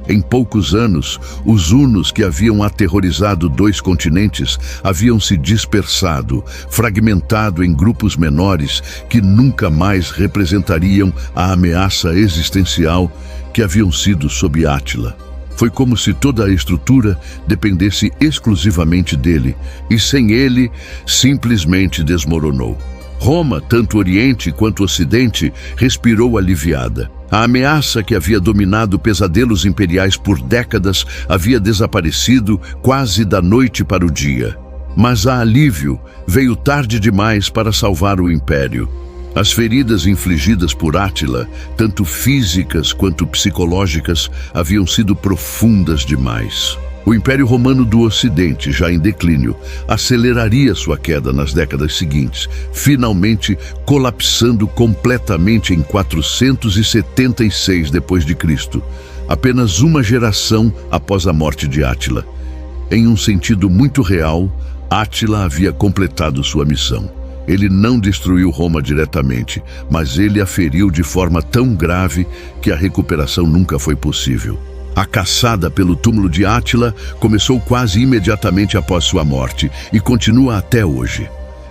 Em poucos anos, os hunos que haviam aterrorizado 2 continentes haviam se dispersado, fragmentado em grupos menores que nunca mais representariam a ameaça existencial que haviam sido sob Átila. Foi como se toda a estrutura dependesse exclusivamente dele, e sem ele, simplesmente desmoronou. Roma, tanto Oriente quanto Ocidente, respirou aliviada. A ameaça que havia dominado pesadelos imperiais por décadas havia desaparecido quase da noite para o dia. Mas a alívio veio tarde demais para salvar o império. As feridas infligidas por Átila, tanto físicas quanto psicológicas, haviam sido profundas demais. O Império Romano do Ocidente, já em declínio, aceleraria sua queda nas décadas seguintes, finalmente colapsando completamente em 476 d.C., apenas uma geração após a morte de Átila. Em um sentido muito real, Átila havia completado sua missão. Ele não destruiu Roma diretamente, mas ele a feriu de forma tão grave que a recuperação nunca foi possível. A caçada pelo túmulo de Átila começou quase imediatamente após sua morte e continua até hoje.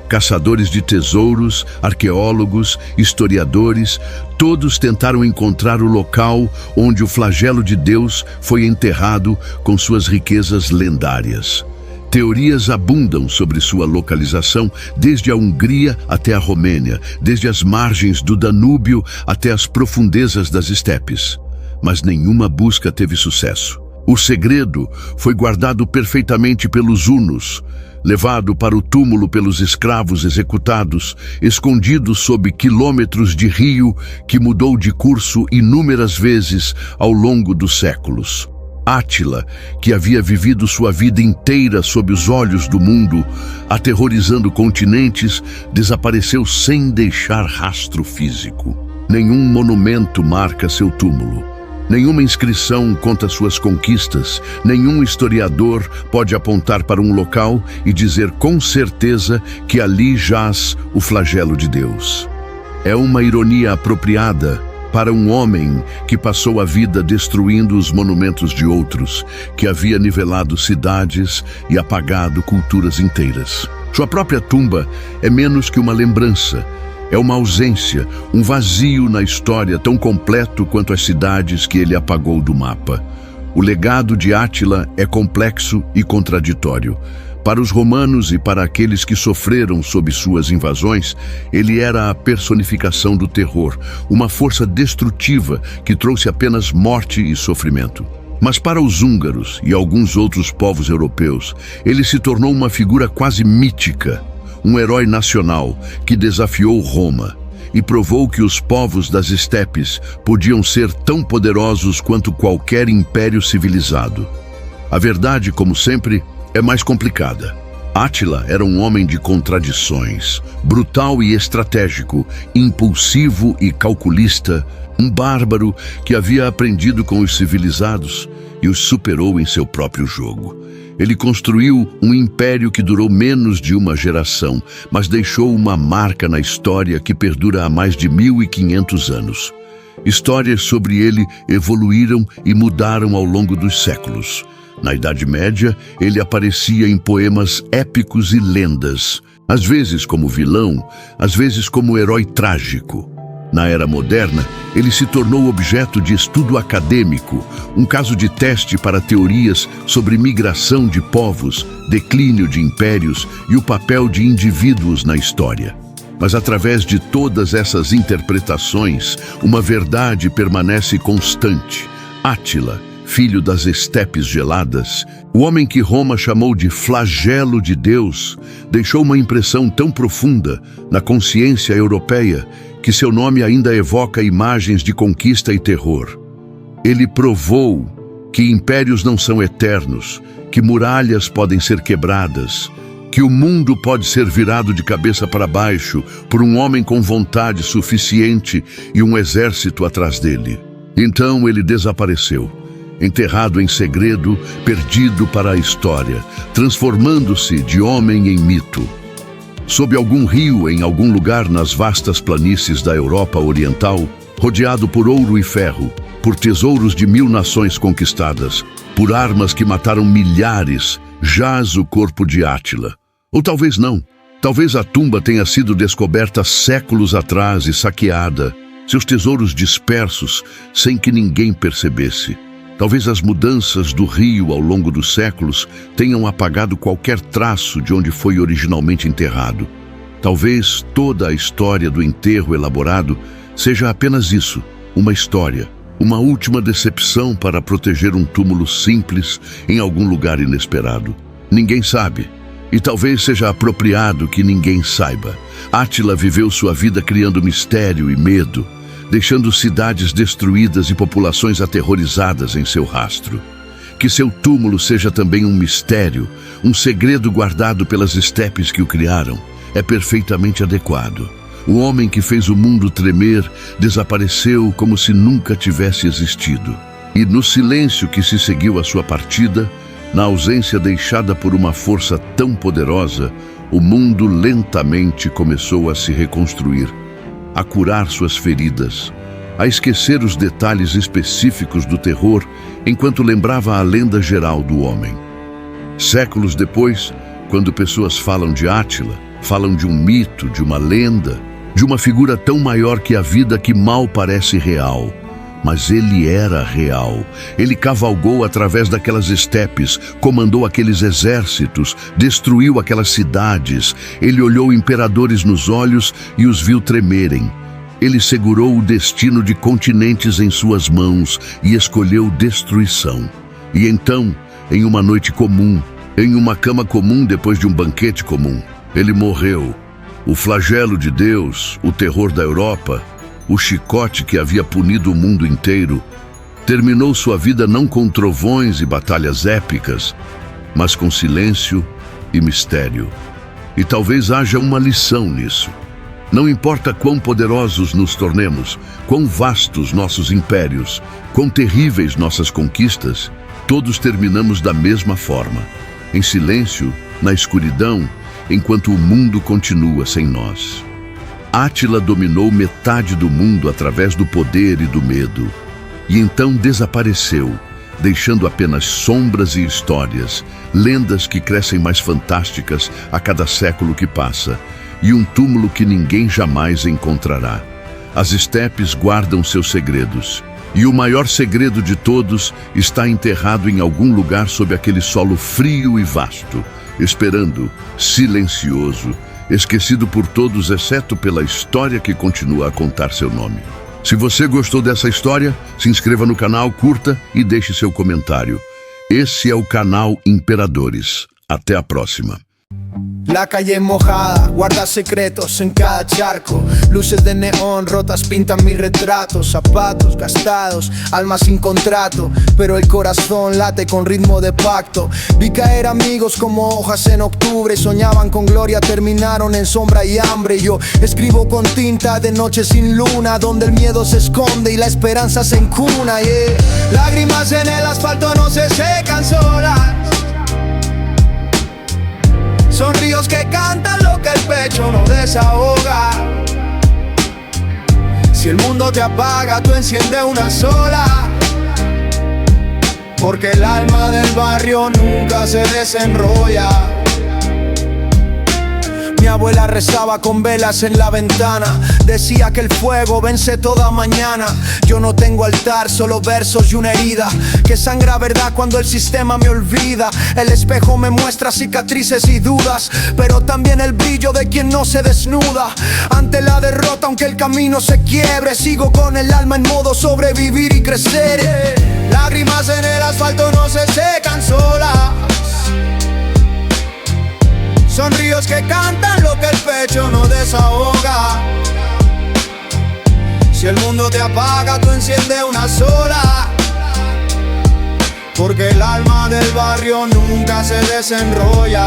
Caçadores de tesouros, arqueólogos, historiadores, todos tentaram encontrar o local onde o flagelo de Deus foi enterrado com suas riquezas lendárias. Teorias abundam sobre sua localização, desde a Hungria até a Romênia, desde as margens do Danúbio até as profundezas das estepes. Mas nenhuma busca teve sucesso. O segredo foi guardado perfeitamente pelos hunos, levado para o túmulo pelos escravos executados, escondido sob quilômetros de rio que mudou de curso inúmeras vezes ao longo dos séculos. Átila, que havia vivido sua vida inteira sob os olhos do mundo, aterrorizando continentes, desapareceu sem deixar rastro físico. Nenhum monumento marca seu túmulo. Nenhuma inscrição conta suas conquistas, nenhum historiador pode apontar para um local e dizer com certeza que ali jaz o flagelo de Deus. É uma ironia apropriada para um homem que passou a vida destruindo os monumentos de outros, que havia nivelado cidades e apagado culturas inteiras. Sua própria tumba é menos que uma lembrança. É uma ausência, um vazio na história tão completo quanto as cidades que ele apagou do mapa. O legado de Átila é complexo e contraditório. Para os romanos e para aqueles que sofreram sob suas invasões, ele era a personificação do terror, uma força destrutiva que trouxe apenas morte e sofrimento. Mas para os húngaros e alguns outros povos europeus, ele se tornou uma figura quase mítica, um herói nacional que desafiou Roma e provou que os povos das estepes podiam ser tão poderosos quanto qualquer império civilizado. A verdade, como sempre, é mais complicada. Átila era um homem de contradições, brutal e estratégico, impulsivo e calculista, um bárbaro que havia aprendido com os civilizados e os superou em seu próprio jogo. Ele construiu um império que durou menos de uma geração, mas deixou uma marca na história que perdura há mais de 1500 anos. Histórias sobre ele evoluíram e mudaram ao longo dos séculos. Na Idade Média, ele aparecia em poemas épicos e lendas, às vezes como vilão, às vezes como herói trágico. Na Era Moderna, ele se tornou objeto de estudo acadêmico, um caso de teste para teorias sobre migração de povos, declínio de impérios e o papel de indivíduos na história. Mas através de todas essas interpretações, uma verdade permanece constante. Átila, filho das estepes geladas, o homem que Roma chamou de flagelo de Deus, deixou uma impressão tão profunda na consciência europeia que seu nome ainda evoca imagens de conquista e terror. Ele provou que impérios não são eternos, que muralhas podem ser quebradas, que o mundo pode ser virado de cabeça para baixo por um homem com vontade suficiente e um exército atrás dele. Então ele desapareceu, enterrado em segredo, perdido para a história, transformando-se de homem em mito. Sob algum rio, em algum lugar nas vastas planícies da Europa Oriental, rodeado por ouro e ferro, por tesouros de 1000 nações conquistadas, por armas que mataram milhares, jaz o corpo de Átila. Ou talvez não. Talvez a tumba tenha sido descoberta séculos atrás e saqueada, seus tesouros dispersos sem que ninguém percebesse. Talvez as mudanças do rio ao longo dos séculos tenham apagado qualquer traço de onde foi originalmente enterrado. Talvez toda a história do enterro elaborado seja apenas isso, uma história, uma última decepção para proteger um túmulo simples em algum lugar inesperado. Ninguém sabe, e talvez seja apropriado que ninguém saiba. Átila viveu sua vida criando mistério e medo, deixando cidades destruídas e populações aterrorizadas em seu rastro. Que seu túmulo seja também um mistério, um segredo guardado pelas estepes que o criaram, é perfeitamente adequado. O homem que fez o mundo tremer desapareceu como se nunca tivesse existido. E no silêncio que se seguiu à sua partida, na ausência deixada por uma força tão poderosa, o mundo lentamente começou a se reconstruir, a curar suas feridas, a esquecer os detalhes específicos do terror enquanto lembrava a lenda geral do homem. Séculos depois, quando pessoas falam de Átila, falam de um mito, de uma lenda, de uma figura tão maior que a vida que mal parece real. Mas ele era real. Ele cavalgou através daquelas estepes, comandou aqueles exércitos, destruiu aquelas cidades. Ele olhou imperadores nos olhos e os viu tremerem. Ele segurou o destino de continentes em suas mãos e escolheu destruição. E então, em uma noite comum, em uma cama comum depois de um banquete comum, ele morreu. O flagelo de Deus, o terror da Europa, o chicote que havia punido o mundo inteiro, terminou sua vida não com trovões e batalhas épicas, mas com silêncio e mistério. E talvez haja uma lição nisso. Não importa quão poderosos nos tornemos, quão vastos nossos impérios, quão terríveis nossas conquistas, todos terminamos da mesma forma, em silêncio, na escuridão, enquanto o mundo continua sem nós. Átila dominou metade do mundo através do poder e do medo, e então desapareceu, deixando apenas sombras e histórias, lendas que crescem mais fantásticas a cada século que passa, e um túmulo que ninguém jamais encontrará. As estepes guardam seus segredos, e o maior segredo de todos está enterrado em algum lugar sob aquele solo frio e vasto, esperando, silencioso, esquecido por todos exceto pela história que continua a contar seu nome. Se você gostou dessa história, se inscreva no canal, curta e deixe seu comentário. Esse é o canal Imperadores. Até a próxima. La calle mojada, guarda secretos en cada charco. Luces de neón rotas pintan mis retratos. Zapatos gastados, alma sin contrato, pero el corazón late con ritmo de pacto. Vi caer amigos como hojas en octubre. Soñaban con gloria, terminaron en sombra y hambre. Yo escribo con tinta de noche sin luna, donde el miedo se esconde y la esperanza se encuna, yeah. Lágrimas en el asfalto no se secan solas. Son ríos que cantan lo que el pecho no desahoga. Si el mundo te apaga, tú enciende una sola, porque el alma del barrio nunca se desenrolla. Mi abuela rezaba con velas en la ventana, decía que el fuego vence toda mañana. Yo no tengo altar, solo versos y una herida que sangra verdad cuando el sistema me olvida. El espejo me muestra cicatrices y dudas, pero también el brillo de quien no se desnuda ante la derrota. Aunque el camino se quiebre, sigo con el alma en modo sobrevivir y crecer. Lágrimas en el asfalto no se secan solas, son ríos que cantan lo que el pecho no desahoga. Si el mundo te apaga, tú enciende una sola, porque el alma del barrio nunca se desenrolla.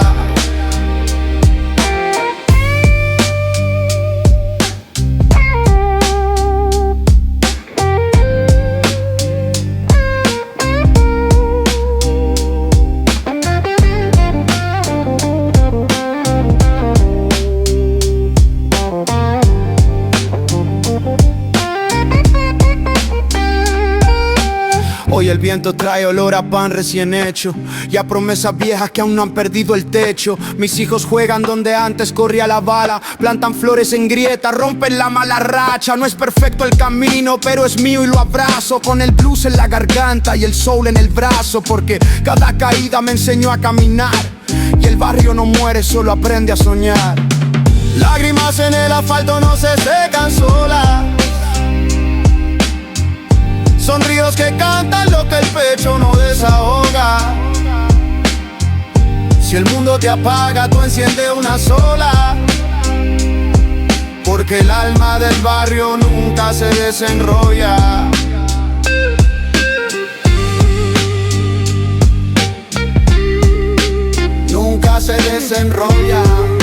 Hoy el viento trae olor a pan recién hecho y a promesas viejas que aún no han perdido el techo. Mis hijos juegan donde antes corría la bala, plantan flores en grietas, rompen la mala racha. No es perfecto el camino, pero es mío y lo abrazo, con el blues en la garganta y el soul en el brazo, porque cada caída me enseñó a caminar y el barrio no muere, solo aprende a soñar. Lágrimas en el asfalto no se secan solas, son ríos que cantan lo que el pecho no desahoga. Si el mundo te apaga, tú enciende una sola, porque el alma del barrio nunca se desenrolla. Nunca se desenrolla.